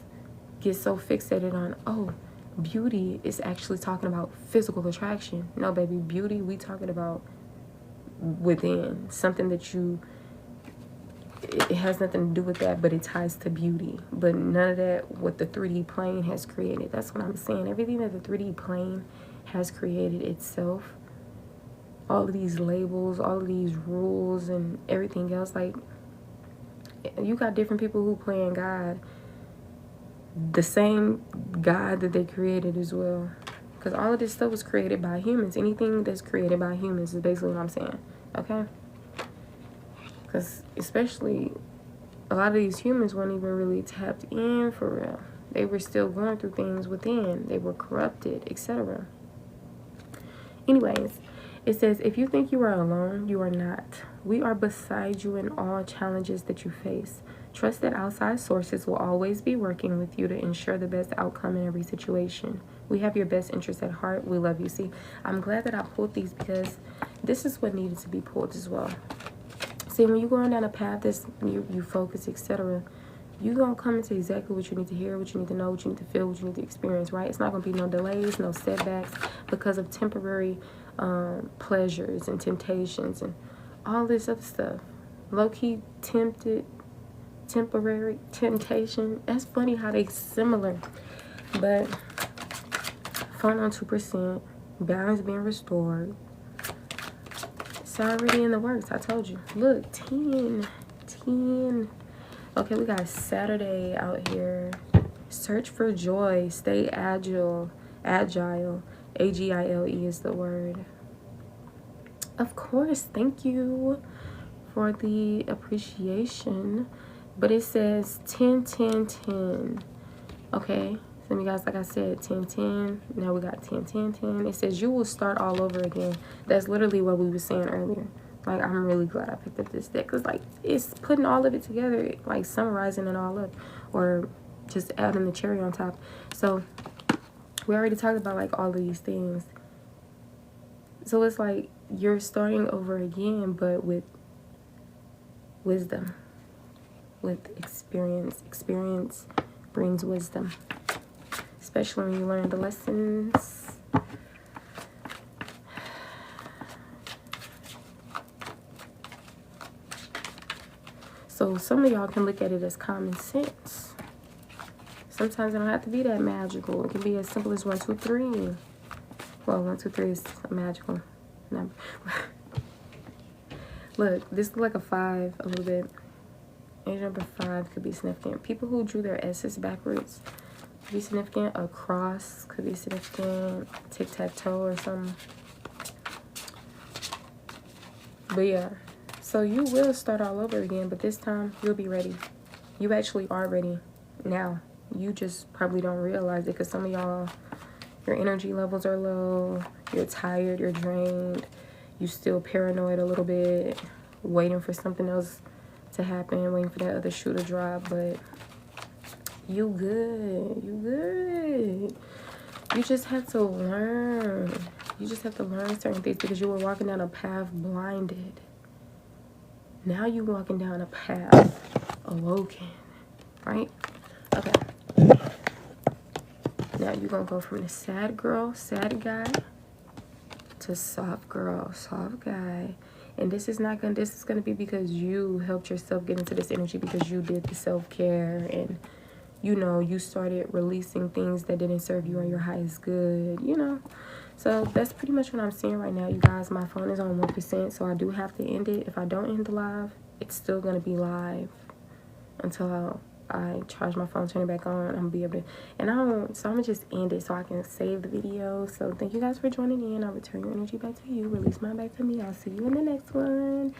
get so fixated on, oh, beauty is actually talking about physical attraction. No, baby, beauty, we talking about within. Something that it has nothing to do with that, but it ties to beauty. But none of that what the 3D plane has created. That's what I'm saying. Everything that the 3D plane has created itself, all of these labels, all of these rules and everything else, like, you got different people who playing God, the same God that they created as well. Because all of this stuff was created by humans. Anything that's created by humans is basically what I'm saying. Okay? Because especially a lot of these humans weren't even really tapped in for real. They were still going through things within. They were corrupted, etc. Anyways, it says, if you think you are alone, you are not. We are beside you in all challenges that you face. Trust that outside sources will always be working with you to ensure the best outcome in every situation. We have your best interests at heart. We love you. See, I'm glad that I pulled these because this is what needed to be pulled as well. See, when you're going down a path that's you focus, etc., you're going to come into exactly what you need to hear, what you need to know, what you need to feel, what you need to experience, right? It's not going to be no delays, no setbacks because of temporary pleasures and temptations and all this other stuff. Low-key temporary temptation. That's funny how they similar. But phone on 2%, balance being restored. It's already in the works. I told you. Look, 10. Okay, we got Saturday out here. Search for joy. Stay agile. Agile. A-G-I-L-E is the word. Of course, thank you for the appreciation. But it says 10, 10, 10. Okay, so you guys, like I said, 10, 10. Now we got 10, 10, 10. It says you will start all over again. That's literally what we were saying earlier. Like, I'm really glad I picked up this deck. Because, like, it's putting all of it together. Like, summarizing it all up. Or just adding the cherry on top. So, we already talked about, like, all of these things. So, it's like you're starting over again, but with wisdom. With experience. Experience brings wisdom. especially when you learn the lessons. So some of y'all can look at it as common sense. Sometimes it don't have to be that magical. It can be as simple as 1, 2, 3. Well, 1, 2, 3 is a magical number. Look, this looks like a 5 a little bit. Age number 5 could be significant. People who drew their S's backwards could be significant. A cross could be significant. Tic-tac-toe or something. But yeah, so you will start all over again, but this time you'll be ready. You actually are ready now. You just probably don't realize it because some of y'all, your energy levels are low. You're tired. You're drained. You still paranoid a little bit, waiting for something else to happen, waiting for that other shoe to drop. But you good. You good. You just have to learn. You just have to learn certain things because you were walking down a path blinded. Now you walking down a path awoken, right? Okay. Now you're going to go from the sad girl, sad guy, to soft girl, soft guy. And this is going to be because you helped yourself get into this energy because you did the self-care and, you know, you started releasing things that didn't serve you on your highest good, you know. So that's pretty much what I'm seeing right now, you guys. My phone is on 1%, so I do have to end it. If I don't end the live, it's still going to be live until I charge my phone, turn it back on. I'm gonna be able to, and so I'm gonna just end it so I can save the video. So thank you guys for joining in. I'll return your energy back to you, release mine back to me. I'll see you in the next one.